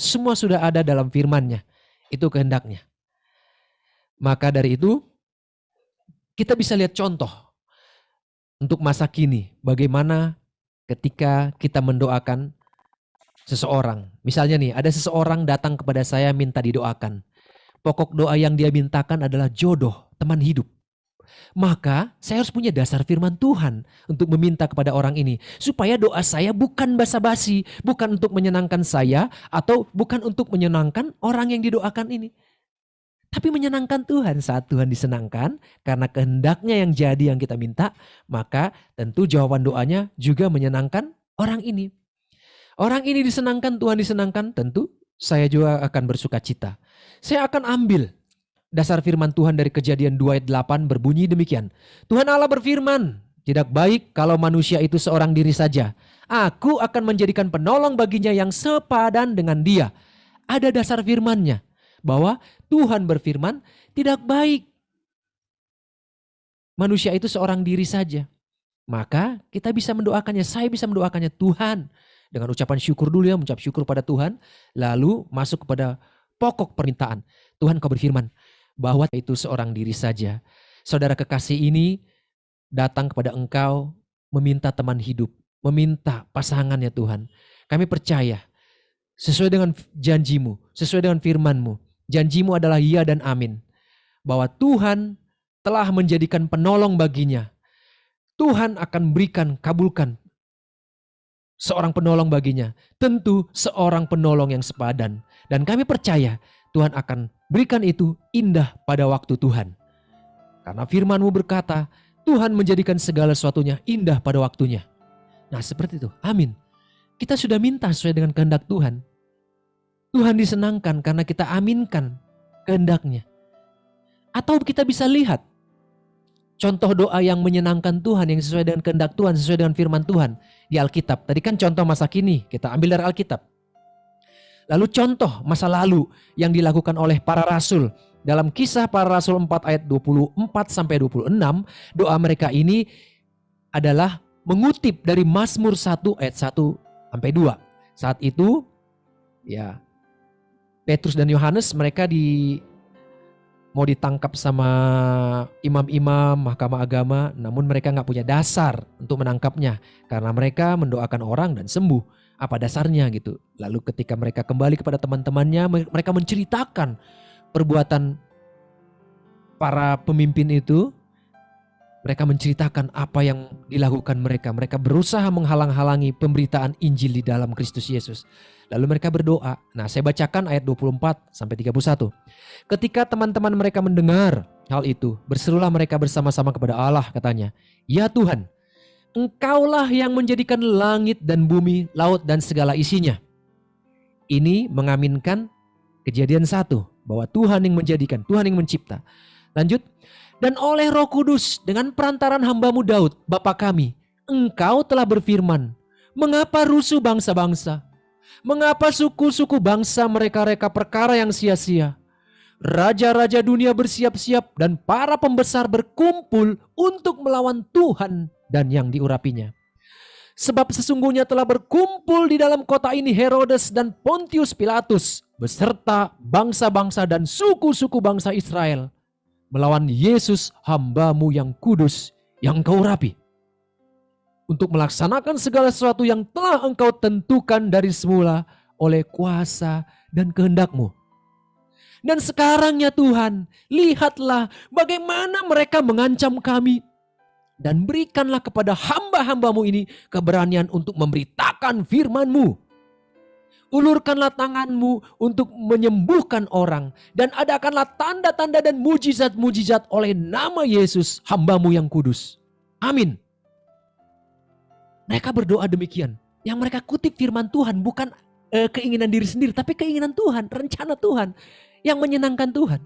Semua sudah ada dalam firman-Nya. Itu kehendak-Nya. Maka dari itu, kita bisa lihat contoh untuk masa kini. Bagaimana ketika kita mendoakan seseorang. Misalnya nih, ada seseorang datang kepada saya minta didoakan. Pokok doa yang dia mintakan adalah jodoh, teman hidup. Maka saya harus punya dasar firman Tuhan untuk meminta kepada orang ini. Supaya doa saya bukan basa-basi, bukan untuk menyenangkan saya, atau bukan untuk menyenangkan orang yang didoakan ini. Tapi menyenangkan Tuhan. Saat Tuhan disenangkan, karena kehendak-Nya yang jadi yang kita minta, maka tentu jawaban doanya juga menyenangkan orang ini. Orang ini disenangkan, Tuhan disenangkan, tentu saya juga akan bersuka cita. Saya akan ambil dasar firman Tuhan dari Kejadian 2 ayat 8 berbunyi demikian. Tuhan Allah berfirman, tidak baik kalau manusia itu seorang diri saja. Aku akan menjadikan penolong baginya yang sepadan dengan dia. Ada dasar firman-Nya. Bahwa Tuhan berfirman tidak baik manusia itu seorang diri saja. Maka kita bisa mendoakannya, saya bisa mendoakannya Tuhan. Dengan ucapan syukur dulu ya, mengucap syukur pada Tuhan. Lalu masuk kepada pokok permintaan. Tuhan kau berfirman bahwa itu seorang diri saja. Saudara kekasih ini datang kepada engkau meminta teman hidup. Meminta pasangan ya Tuhan. Kami percaya sesuai dengan janji-Mu, sesuai dengan firman-Mu. Janji-Mu adalah ya dan amin. Bahwa Tuhan telah menjadikan penolong baginya. Tuhan akan berikan, kabulkan seorang penolong baginya. Tentu seorang penolong yang sepadan. Dan kami percaya Tuhan akan berikan itu indah pada waktu Tuhan. Karena firman-Mu berkata, Tuhan menjadikan segala sesuatunya indah pada waktunya. Nah seperti itu, amin. Kita sudah minta sesuai dengan kehendak Tuhan. Tuhan disenangkan karena kita aminkan kehendak-Nya. Atau kita bisa lihat contoh doa yang menyenangkan Tuhan, yang sesuai dengan kehendak Tuhan, sesuai dengan firman Tuhan di Alkitab. Tadi kan contoh masa kini, kita ambil dari Alkitab. Lalu contoh masa lalu yang dilakukan oleh para rasul. Dalam Kisah Para Rasul 4 ayat 24-26, doa mereka ini adalah mengutip dari Mazmur 1 ayat 1-2. Saat itu, ya, Petrus dan Yohanes mereka mau ditangkap sama imam-imam mahkamah agama, namun mereka nggak punya dasar untuk menangkapnya karena mereka mendoakan orang dan sembuh. Apa dasarnya gitu? Lalu ketika mereka kembali kepada teman-temannya, mereka menceritakan perbuatan para pemimpin itu. Mereka menceritakan apa yang dilakukan mereka. Mereka berusaha menghalang-halangi pemberitaan Injil di dalam Kristus Yesus. Lalu mereka berdoa. Nah, saya bacakan ayat 24-31. Ketika teman-teman mereka mendengar hal itu, berserulah mereka bersama-sama kepada Allah, katanya, "Ya Tuhan, Engkaulah yang menjadikan langit dan bumi, laut dan segala isinya. Ini mengaminkan Kejadian 1 bahwa Tuhan yang menjadikan, Tuhan yang mencipta. Lanjut. Dan oleh Roh Kudus dengan perantaran hamba-Mu Daud, Bapa kami, Engkau telah berfirman, mengapa rusuh bangsa-bangsa? Mengapa suku-suku bangsa mereka-reka perkara yang sia-sia? Raja-raja dunia bersiap-siap dan para pembesar berkumpul untuk melawan Tuhan dan yang diurapinya. Sebab sesungguhnya telah berkumpul di dalam kota ini Herodes dan Pontius Pilatus beserta bangsa-bangsa dan suku-suku bangsa Israel melawan Yesus hamba-Mu yang kudus yang Engkau urapi, untuk melaksanakan segala sesuatu yang telah Engkau tentukan dari semula oleh kuasa dan kehendak-Mu. Dan sekarang ya Tuhan, lihatlah bagaimana mereka mengancam kami, dan berikanlah kepada hamba-hamba-Mu ini keberanian untuk memberitakan firman-Mu. Ulurkanlah tangan-Mu untuk menyembuhkan orang, dan adakanlah tanda-tanda dan mujizat-mujizat oleh nama Yesus hamba-Mu yang kudus. Amin. Mereka berdoa demikian. Yang mereka kutip firman Tuhan bukan keinginan diri sendiri, tapi keinginan Tuhan, rencana Tuhan yang menyenangkan Tuhan.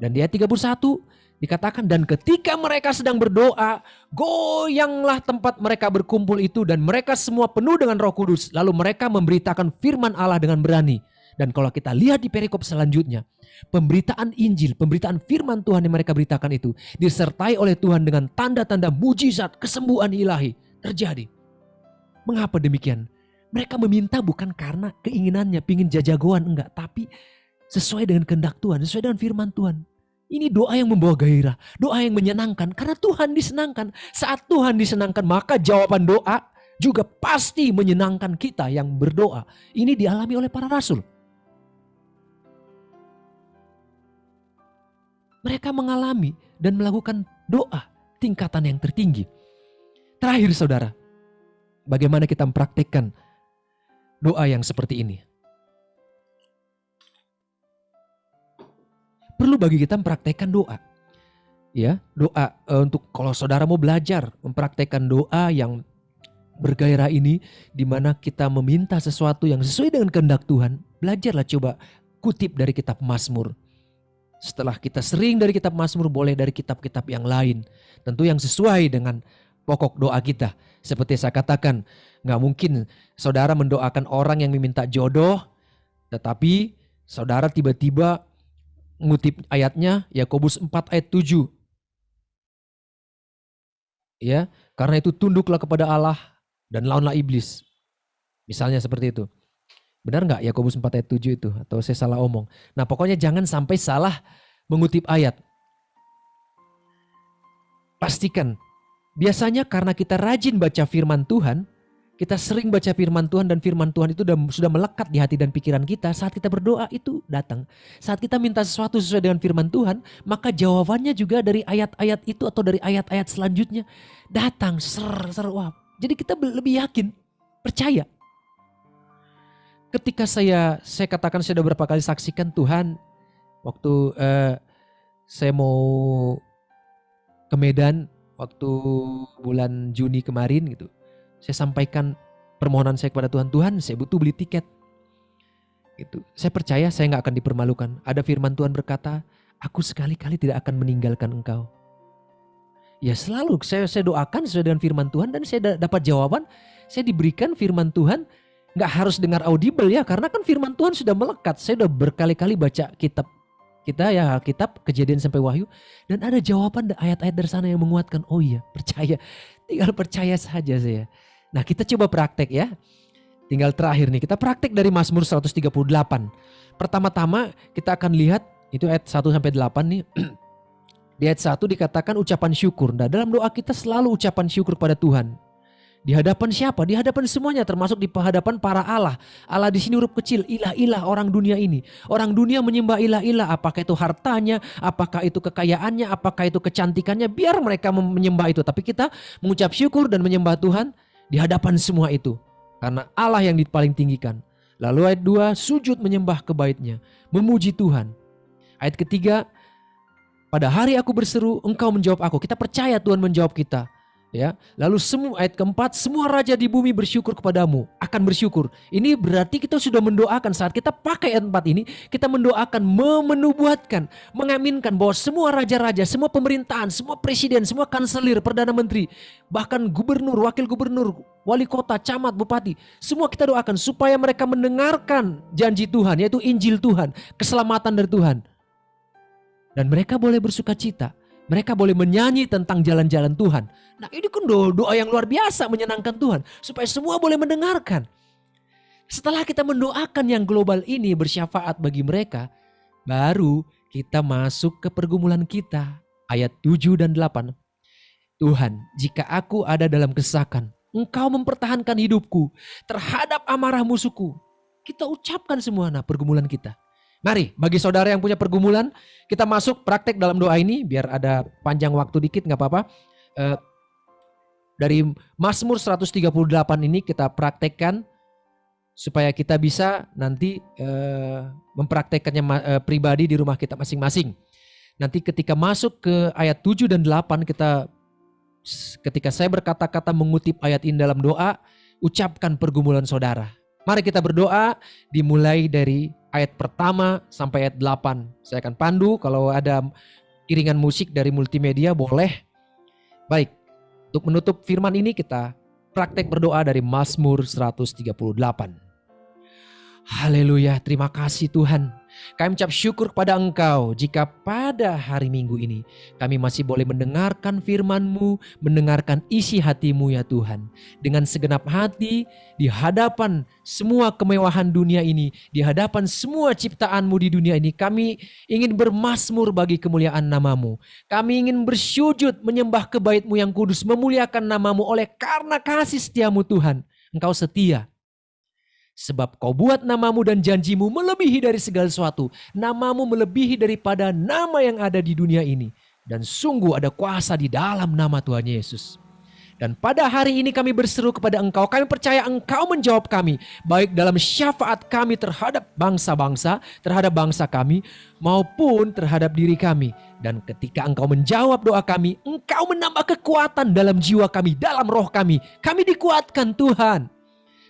Dan di ayat 31 dikatakan, dan ketika mereka sedang berdoa, goyanglah tempat mereka berkumpul itu, dan mereka semua penuh dengan Roh Kudus. Lalu mereka memberitakan firman Allah dengan berani. Dan kalau kita lihat di perikop selanjutnya, pemberitaan Injil, pemberitaan firman Tuhan yang mereka beritakan itu disertai oleh Tuhan dengan tanda-tanda mujizat, kesembuhan ilahi terjadi. Mengapa demikian? Mereka meminta bukan karena keinginannya, pingin jajagoan, enggak, tapi sesuai dengan kehendak Tuhan, sesuai dengan firman Tuhan. Ini doa yang membawa gairah, doa yang menyenangkan, karena Tuhan disenangkan. Saat Tuhan disenangkan, maka jawaban doa juga pasti menyenangkan kita yang berdoa. Ini dialami oleh para rasul. Mereka mengalami dan melakukan doa tingkatan yang tertinggi. Terakhir saudara, bagaimana kita mempraktikkan doa yang seperti ini? Perlu bagi kita mempraktekkan doa. Ya, doa untuk kalau saudara mau belajar mempraktekkan doa yang bergairah ini, di mana kita meminta sesuatu yang sesuai dengan kehendak Tuhan, belajarlah, coba kutip dari kitab Mazmur. Setelah kita sering dari kitab Mazmur, boleh dari kitab-kitab yang lain. Tentu yang sesuai dengan pokok doa kita. Seperti saya katakan, gak mungkin saudara mendoakan orang yang meminta jodoh, tetapi saudara tiba-tiba ngutip ayatnya Yakobus 4 ayat 7. Ya, karena itu tunduklah kepada Allah dan lawanlah iblis. Misalnya seperti itu. Benar nggak Yakobus 4 ayat 7 itu? Atau saya salah omong? Nah, pokoknya jangan sampai salah mengutip ayat. Pastikan. Biasanya karena kita rajin baca firman Tuhan, kita sering baca firman Tuhan, dan firman Tuhan itu sudah melekat di hati dan pikiran kita. Saat kita berdoa itu datang. Saat kita minta sesuatu sesuai dengan firman Tuhan, maka jawabannya juga dari ayat-ayat itu atau dari ayat-ayat selanjutnya datang. Wah. Jadi kita lebih yakin, percaya. Ketika saya katakan, saya sudah berapa kali saksikan Tuhan, waktu saya mau ke Medan waktu bulan Juni kemarin gitu. Saya sampaikan permohonan saya kepada Tuhan, Tuhan saya butuh beli tiket. Gitu. Saya percaya saya gak akan dipermalukan. Ada firman Tuhan berkata, aku sekali-kali tidak akan meninggalkan engkau. Ya selalu saya doakan sesuai dengan firman Tuhan, dan saya dapat jawaban. Saya diberikan firman Tuhan, gak harus dengar audible ya, karena kan firman Tuhan sudah melekat. Saya sudah berkali-kali baca kitab kita ya, Alkitab, Kejadian sampai Wahyu, dan ada jawaban ayat-ayat dari sana yang menguatkan. Oh iya, percaya. Tinggal percaya saja saya. Nah, kita coba praktek ya. Tinggal terakhir nih, kita praktek dari Mazmur 138. Pertama-tama kita akan lihat itu ayat 1 sampai 8 nih. Di ayat 1 dikatakan ucapan syukur. Nah, dalam doa kita selalu ucapan syukur pada Tuhan. Di hadapan siapa? Di hadapan semuanya, termasuk di hadapan para Allah. Allah di sini huruf kecil, ilah-ilah orang dunia ini. Orang dunia menyembah ilah-ilah, apakah itu hartanya, apakah itu kekayaannya, apakah itu kecantikannya, biar mereka menyembah itu. Tapi kita mengucap syukur dan menyembah Tuhan di hadapan semua itu. Karena Allah yang paling tinggikan. Lalu ayat 2, sujud menyembah ke baitnya, memuji Tuhan. Ayat ketiga, pada hari aku berseru, engkau menjawab aku. Kita percaya Tuhan menjawab kita. Ya, lalu ayat keempat, semua raja di bumi bersyukur kepadamu, akan bersyukur. Ini berarti kita sudah mendoakan, saat kita pakai ayat 4 ini, kita mendoakan, menubuatkan, mengaminkan bahwa semua raja-raja, semua pemerintahan, semua presiden, semua kanselir, perdana menteri, bahkan gubernur, wakil gubernur, wali kota, camat, bupati, semua kita doakan supaya mereka mendengarkan janji Tuhan, yaitu Injil Tuhan, keselamatan dari Tuhan. Dan mereka boleh bersuka cita. Mereka boleh menyanyi tentang jalan-jalan Tuhan. Nah, ini kan doa yang luar biasa menyenangkan Tuhan. Supaya semua boleh mendengarkan. Setelah kita mendoakan yang global ini bersyafaat bagi mereka, baru kita masuk ke pergumulan kita. Ayat 7 dan 8. Tuhan, jika aku ada dalam kesesakan, Engkau mempertahankan hidupku terhadap amarah musuhku. Kita ucapkan semua pergumulan kita. Mari, bagi saudara yang punya pergumulan, kita masuk praktek dalam doa ini, biar ada panjang waktu dikit gak apa-apa. Dari Mazmur 138 ini kita praktekkan, supaya kita bisa nanti mempraktekkannya pribadi di rumah kita masing-masing. Nanti ketika masuk ke ayat 7 dan 8, ketika saya berkata-kata mengutip ayat ini dalam doa, ucapkan pergumulan saudara. Mari kita berdoa, dimulai dari ayat pertama sampai ayat 8. Saya akan pandu, kalau ada iringan musik dari multimedia boleh. Baik, untuk menutup firman ini kita praktek berdoa dari Mazmur 138. Haleluya, terima kasih Tuhan. Kami ucap syukur kepada Engkau jika pada hari Minggu ini kami masih boleh mendengarkan firman-Mu, mendengarkan isi hati-Mu ya Tuhan. Dengan segenap hati di hadapan semua kemewahan dunia ini, di hadapan semua ciptaan-Mu di dunia ini, kami ingin bermazmur bagi kemuliaan nama-Mu. Kami ingin bersujud menyembah ke bait-Mu yang kudus, memuliakan nama-Mu oleh karena kasih setia-Mu Tuhan. Engkau setia. Sebab Kau buat nama-Mu dan janji-Mu melebihi dari segala sesuatu. Nama-Mu melebihi daripada nama yang ada di dunia ini. Dan sungguh ada kuasa di dalam nama Tuhan Yesus. Dan pada hari ini kami berseru kepada Engkau. Kami percaya Engkau menjawab kami. Baik dalam syafaat kami terhadap bangsa-bangsa, terhadap bangsa kami, maupun terhadap diri kami. Dan ketika Engkau menjawab doa kami, Engkau menambah kekuatan dalam jiwa kami, dalam roh kami. Kami dikuatkan Tuhan.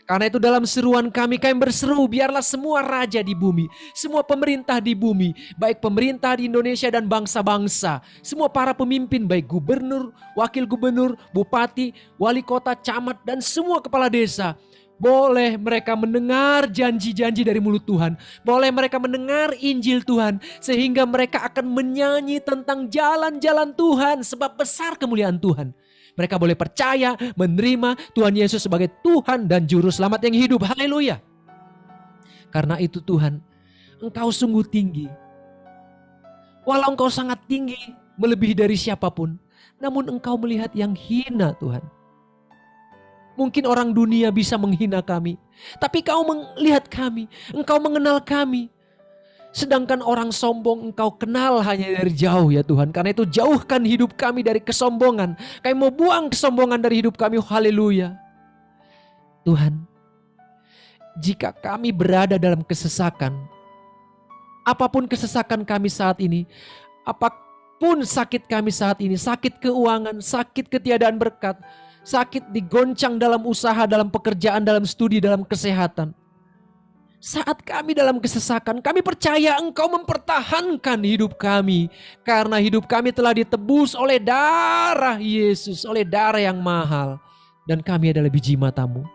Karena itu dalam seruan kami berseru, biarlah semua raja di bumi, semua pemerintah di bumi, baik pemerintah di Indonesia dan bangsa-bangsa, semua para pemimpin, baik gubernur, wakil gubernur, bupati, wali kota, camat, dan semua kepala desa, boleh mereka mendengar janji-janji dari mulut Tuhan, boleh mereka mendengar Injil Tuhan, sehingga mereka akan menyanyi tentang jalan-jalan Tuhan, sebab besar kemuliaan Tuhan. Mereka boleh percaya, menerima Tuhan Yesus sebagai Tuhan dan Juru Selamat yang hidup. Haleluya. Karena itu Tuhan, Engkau sungguh tinggi. Walau Engkau sangat tinggi, melebihi dari siapapun, namun Engkau melihat yang hina Tuhan. Mungkin orang dunia bisa menghina kami, tapi Kau melihat kami, Engkau mengenal kami. Sedangkan orang sombong Engkau kenal hanya dari jauh ya Tuhan. Karena itu jauhkan hidup kami dari kesombongan. Kami mau buang kesombongan dari hidup kami. Haleluya. Tuhan, jika kami berada dalam kesesakan, apapun kesesakan kami saat ini, apapun sakit kami saat ini, sakit keuangan, sakit ketiadaan berkat, sakit digoncang dalam usaha, dalam pekerjaan, dalam studi, dalam kesehatan. Saat kami dalam kesesakan, kami percaya Engkau mempertahankan hidup kami. Karena hidup kami telah ditebus oleh darah Yesus, oleh darah yang mahal. Dan kami adalah biji mata-Mu.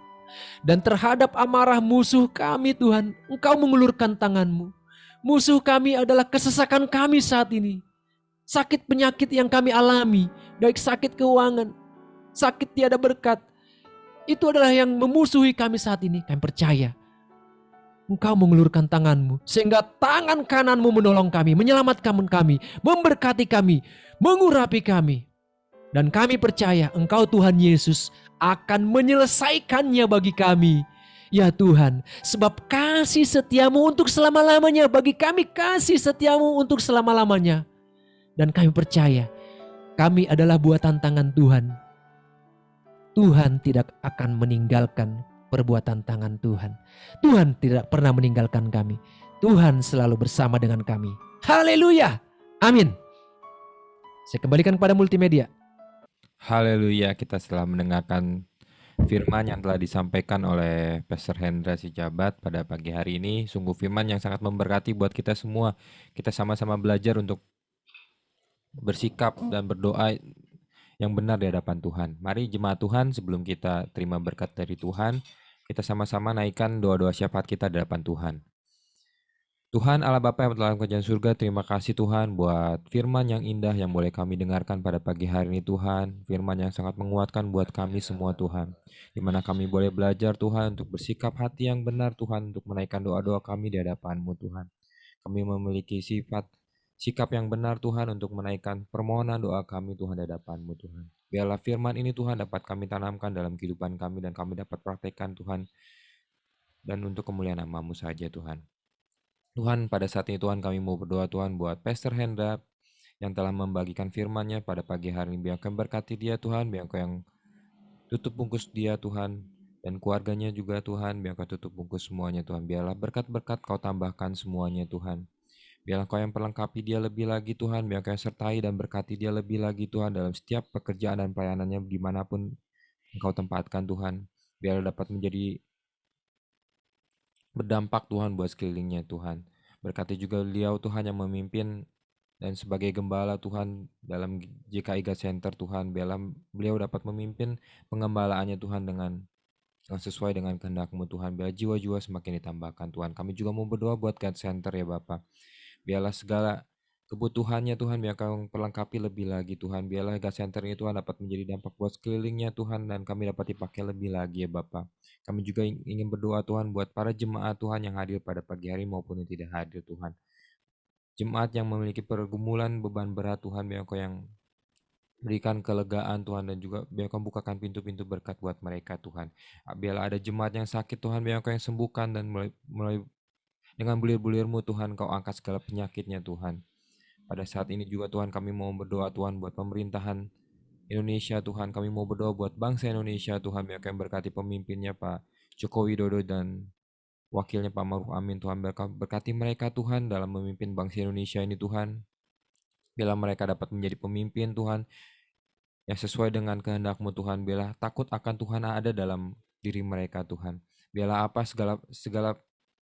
Dan terhadap amarah musuh kami Tuhan, Engkau mengulurkan tangan-Mu. Musuh kami adalah kesesakan kami saat ini. Sakit penyakit yang kami alami, baik sakit keuangan, sakit tiada berkat. Itu adalah yang memusuhi kami saat ini. Kami percaya Engkau mengulurkan tangan-Mu, sehingga tangan kanan-Mu menolong kami, menyelamatkan kami, memberkati kami, mengurapi kami. Dan kami percaya Engkau Tuhan Yesus akan menyelesaikannya bagi kami. Ya Tuhan, sebab kasih setia-Mu untuk selama-lamanya, bagi kami kasih setia-Mu untuk selama-lamanya. Dan kami percaya kami adalah buatan tangan Tuhan. Tuhan tidak akan meninggalkan perbuatan tangan Tuhan. Tuhan tidak pernah meninggalkan kami. Tuhan selalu bersama dengan kami. Haleluya. Amin. Saya kembalikan kepada multimedia. Haleluya, kita telah mendengarkan firman yang telah disampaikan oleh Pastor Hendra Sijabat pada pagi hari ini. Sungguh firman yang sangat memberkati buat kita semua. Kita sama-sama belajar untuk bersikap dan berdoa yang benar di hadapan Tuhan. Mari jemaat Tuhan, sebelum kita terima berkat dari Tuhan, kita sama-sama naikkan doa-doa syafaat kita di hadapan Tuhan. Tuhan Allah Bapa yang dalam kerajaan surga, terima kasih Tuhan buat firman yang indah yang boleh kami dengarkan pada pagi hari ini Tuhan. Firman yang sangat menguatkan buat kami semua Tuhan. Di mana kami boleh belajar Tuhan untuk bersikap hati yang benar Tuhan, untuk menaikkan doa-doa kami di hadapan-Mu Tuhan. Kami memiliki sikap yang benar Tuhan untuk menaikkan permohonan doa kami Tuhan di hadapan-Mu Tuhan. Biarlah firman ini Tuhan dapat kami tanamkan dalam kehidupan kami dan kami dapat praktekkan Tuhan. Dan untuk kemuliaan nama-Mu saja Tuhan. Tuhan, pada saat ini Tuhan kami mau berdoa Tuhan buat Pastor Hendra yang telah membagikan firman-Nya pada pagi hari ini. Biar Kau berkati dia Tuhan, biar Kau yang tutup bungkus dia Tuhan, dan keluarganya juga Tuhan, biar Kau tutup bungkus semuanya Tuhan. Biarlah berkat-berkat Kau tambahkan semuanya Tuhan. Biarlah Kau yang perlengkapi dia lebih lagi Tuhan, biar Kau yang sertai dan berkati dia lebih lagi Tuhan dalam setiap pekerjaan dan pelayanannya dimanapun Engkau tempatkan Tuhan. Biarlah dapat menjadi berdampak Tuhan buat sekelilingnya Tuhan. Berkati juga beliau Tuhan yang memimpin dan sebagai gembala Tuhan dalam GKI God Center Tuhan, biarlah beliau dapat memimpin pengembalaannya Tuhan dengan sesuai dengan kehendak-Mu Tuhan. Biar jiwa-jiwa semakin ditambahkan Tuhan. Kami juga mau berdoa buat God Center ya Bapak. Biarlah segala kebutuhannya Tuhan, biar Kau perlengkapi lebih lagi Tuhan. Biarlah God Center ini Tuhan dapat menjadi dampak buat sekelilingnya Tuhan, dan kami dapat dipakai lebih lagi ya Bapak. Kami juga ingin berdoa Tuhan buat para jemaat Tuhan yang hadir pada pagi hari maupun yang tidak hadir Tuhan. Jemaat yang memiliki pergumulan beban berat Tuhan, biar Kau yang berikan kelegaan Tuhan, dan juga biar Kau bukakan pintu-pintu berkat buat mereka Tuhan. Biarlah ada jemaat yang sakit Tuhan, biar Kau yang sembuhkan, dan mulai dengan bulir-bulir-Mu Tuhan Kau angkat segala penyakitnya Tuhan. Pada saat ini juga Tuhan kami mau berdoa Tuhan buat pemerintahan Indonesia Tuhan. Kami mau berdoa buat bangsa Indonesia Tuhan, biar Kau yang berkati pemimpinnya Pak Joko Widodo dan wakilnya Pak Maruf Amin Tuhan. Berkati mereka Tuhan dalam memimpin bangsa Indonesia ini Tuhan. Bila mereka dapat menjadi pemimpin Tuhan yang sesuai dengan kehendak-Mu Tuhan. Biarlah takut akan Tuhan ada dalam diri mereka Tuhan. Biarlah apa segala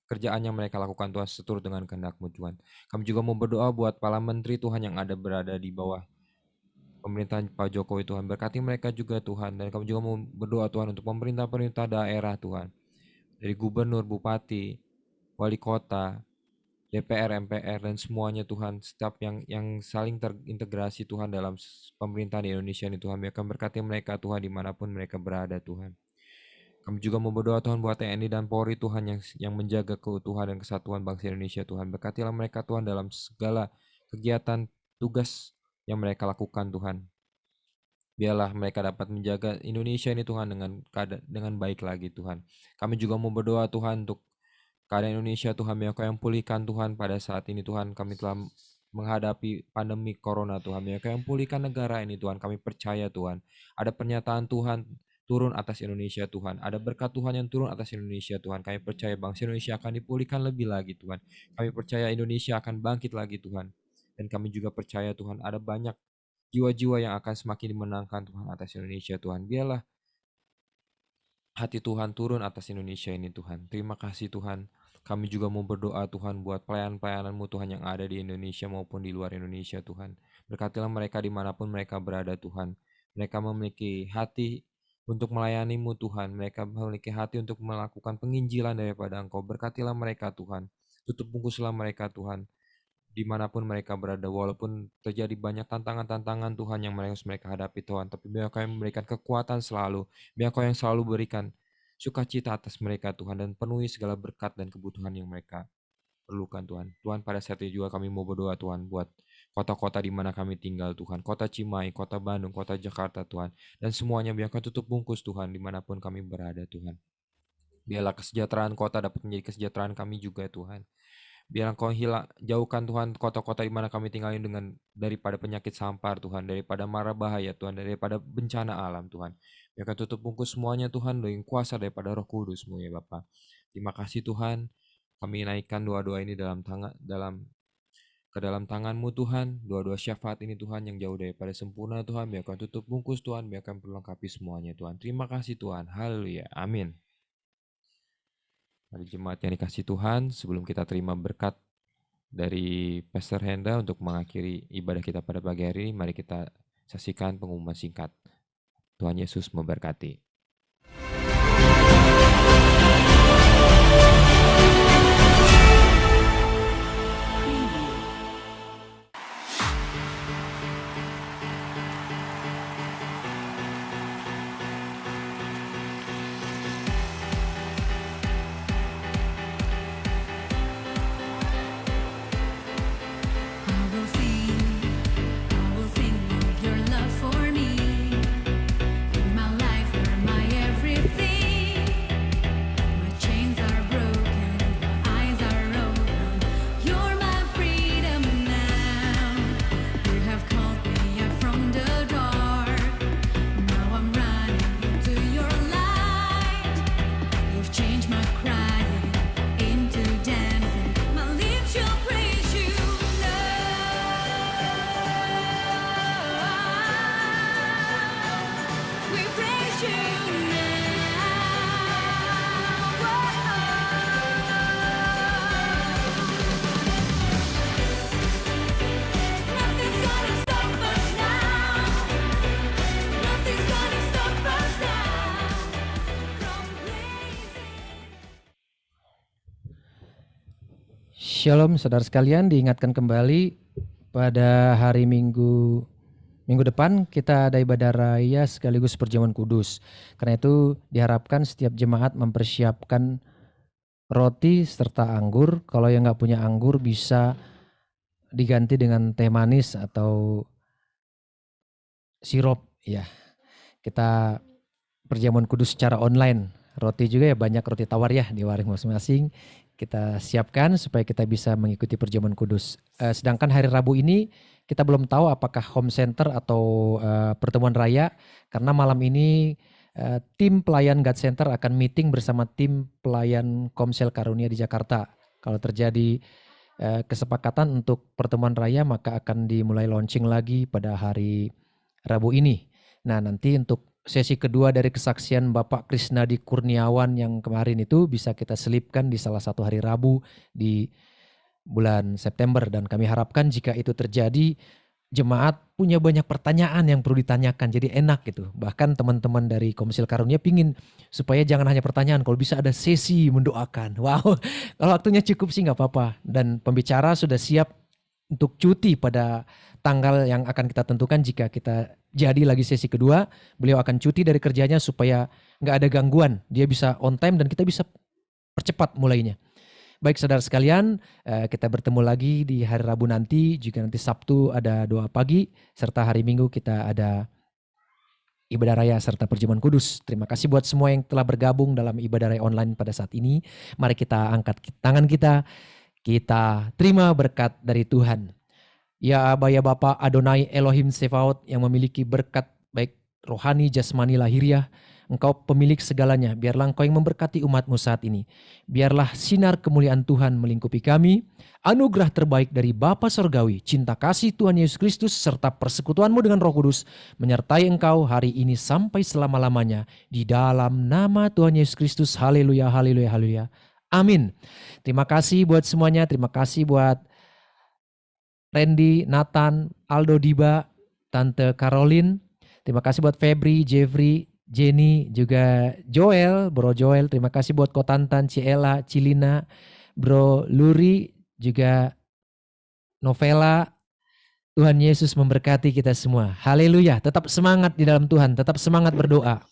kerjaan yang mereka lakukan Tuhan seturut dengan kehendak-Mu Tuhan. Kami juga mau berdoa buat para menteri Tuhan yang berada di bawah pemerintahan Pak Jokowi Tuhan. Berkati mereka juga Tuhan. Dan kami juga mau berdoa Tuhan untuk pemerintah-pemerintah daerah Tuhan. Dari gubernur, bupati, wali kota, DPR, MPR, dan semuanya Tuhan. Setiap yang saling terintegrasi Tuhan dalam pemerintahan di Indonesia ini Tuhan. Biarkan berkati mereka Tuhan dimanapun mereka berada Tuhan. Kami juga mau berdoa Tuhan buat TNI dan Polri Tuhan yang menjaga keutuhan dan kesatuan bangsa Indonesia Tuhan. Berkatilah mereka Tuhan dalam segala kegiatan tugas yang mereka lakukan Tuhan. Biarlah mereka dapat menjaga Indonesia ini Tuhan dengan baik lagi Tuhan. Kami juga mau berdoa Tuhan untuk keadaan Indonesia Tuhan, biar Kau yang pulihkan Tuhan pada saat ini Tuhan. Kami telah menghadapi pandemi corona Tuhan, biar Kau yang pulihkan negara ini Tuhan. Kami percaya Tuhan, ada pernyataan Tuhan turun atas Indonesia Tuhan. Ada berkat Tuhan yang turun atas Indonesia Tuhan. Kami percaya bangsa Indonesia akan dipulihkan lebih lagi Tuhan. Kami percaya Indonesia akan bangkit lagi Tuhan. Dan kami juga percaya Tuhan ada banyak jiwa-jiwa yang akan semakin dimenangkan Tuhan atas Indonesia Tuhan. Biarlah hati Tuhan turun atas Indonesia ini Tuhan. Terima kasih Tuhan. Kami juga mau berdoa Tuhan buat pelayan-pelayanan-Mu Tuhan yang ada di Indonesia maupun di luar Indonesia Tuhan. Berkatilah mereka dimanapun mereka berada Tuhan. Mereka memiliki hati untuk melayani-Mu Tuhan. Mereka memiliki hati untuk melakukan penginjilan daripada Engkau. Berkatilah mereka Tuhan. Tutup bungkuslah mereka Tuhan, dimanapun mereka berada, walaupun terjadi banyak tantangan-tantangan Tuhan yang mereka hadapi Tuhan, tapi biar Kau yang memberikan kekuatan selalu, biar Kau yang selalu berikan sukacita atas mereka Tuhan, dan penuhi segala berkat dan kebutuhan yang mereka perlukan Tuhan. Tuhan, pada saat ini juga kami mau berdoa Tuhan buat kota-kota di mana kami tinggal Tuhan, kota Cimahi, kota Bandung, kota Jakarta Tuhan, dan semuanya biar Kau tutup bungkus Tuhan dimanapun kami berada Tuhan. Biarlah kesejahteraan kota dapat menjadi kesejahteraan kami juga Tuhan. Biar Engkau jauhkan Tuhan kota-kota di mana kami tinggalin daripada penyakit sampar Tuhan, daripada mara bahaya Tuhan, daripada bencana alam Tuhan. Biarkan tutup bungkus semuanya Tuhan dengan kuasa daripada Roh Kudus-Mu ya Bapa. Terima kasih Tuhan. Kami naikkan doa-doa ini dalam ke dalam tangan-Mu Tuhan. Doa-doa syafaat ini Tuhan yang jauh daripada sempurna Tuhan, biarkan tutup bungkus Tuhan, biarkan perlengkapi semuanya Tuhan. Terima kasih Tuhan. Haleluya. Amin. Mari jemaat yang dikasih Tuhan, sebelum kita terima berkat dari Pastor Hendra untuk mengakhiri ibadah kita pada pagi hari ini, mari kita saksikan pengumuman singkat. Tuhan Yesus memberkati. I will sing of your love for me. In my life, you're my everything. My chains are broken, my eyes are open. You're my freedom now. You have called me out from the dark. Now I'm running into your light. You've changed my crying into dancing. My lips shall praise you now. We praise you now. Nothing's gonna stop us now. Nothing's gonna stop us now from praising. Shalom saudara sekalian, diingatkan kembali pada hari Minggu depan kita ada ibadah raya sekaligus perjamuan kudus. Karena itu diharapkan setiap jemaat mempersiapkan roti serta anggur. Kalau yang nggak punya anggur bisa diganti dengan teh manis atau sirup ya. Kita perjamuan kudus secara online. Roti juga ya, banyak roti tawar ya di warung masing-masing. Kita siapkan supaya kita bisa mengikuti perjamuan kudus. Sedangkan hari Rabu ini kita belum tahu apakah home center atau pertemuan raya, karena malam ini tim pelayan God Center akan meeting bersama tim pelayan Komsel Karunia di Jakarta. Kalau terjadi kesepakatan untuk pertemuan raya, maka akan dimulai launching lagi pada hari Rabu ini. Nah, nanti untuk sesi kedua dari kesaksian Bapak Krisnadi Kurniawan yang kemarin itu bisa kita selipkan di salah satu hari Rabu di bulan September, dan kami harapkan jika itu terjadi jemaat punya banyak pertanyaan yang perlu ditanyakan, jadi enak gitu. Bahkan teman-teman dari Komsel Karunia pingin supaya jangan hanya pertanyaan, kalau bisa ada sesi mendoakan. Wow, kalau waktunya cukup sih nggak apa-apa. Dan pembicara sudah siap untuk cuti pada tanggal yang akan kita tentukan. Jika kita jadi lagi sesi kedua, beliau akan cuti dari kerjanya supaya nggak ada gangguan, dia bisa on time dan kita bisa percepat mulainya. Baik saudara sekalian, kita bertemu lagi di hari Rabu nanti. Juga nanti Sabtu ada doa pagi, serta hari Minggu kita ada ibadah raya serta perjamuan kudus. Terima kasih buat semua yang telah bergabung dalam ibadah raya online pada saat ini. Mari kita angkat tangan kita terima berkat dari Tuhan. Ya Aba ya Bapa Adonai Elohim Sefaot yang memiliki berkat baik rohani, jasmani, lahiriah. Engkau pemilik segalanya, biarlah Engkau yang memberkati umat-Mu saat ini. Biarlah sinar kemuliaan Tuhan melingkupi kami, anugerah terbaik dari Bapa Sorgawi, cinta kasih Tuhan Yesus Kristus, serta persekutuan-Mu dengan Roh Kudus, menyertai Engkau hari ini sampai selama-lamanya. Di dalam nama Tuhan Yesus Kristus, haleluya, haleluya, haleluya. Amin. Terima kasih buat semuanya, terima kasih buat Randy, Nathan, Aldo Diba, Tante Caroline. Terima kasih buat Febri, Jeffrey, Jenny, juga Joel, Bro Joel. Terima kasih buat Ko Tantan, Ciela, Cilina, Bro Luri, juga Novela. Tuhan Yesus memberkati kita semua. Haleluya. Tetap semangat di dalam Tuhan, tetap semangat berdoa.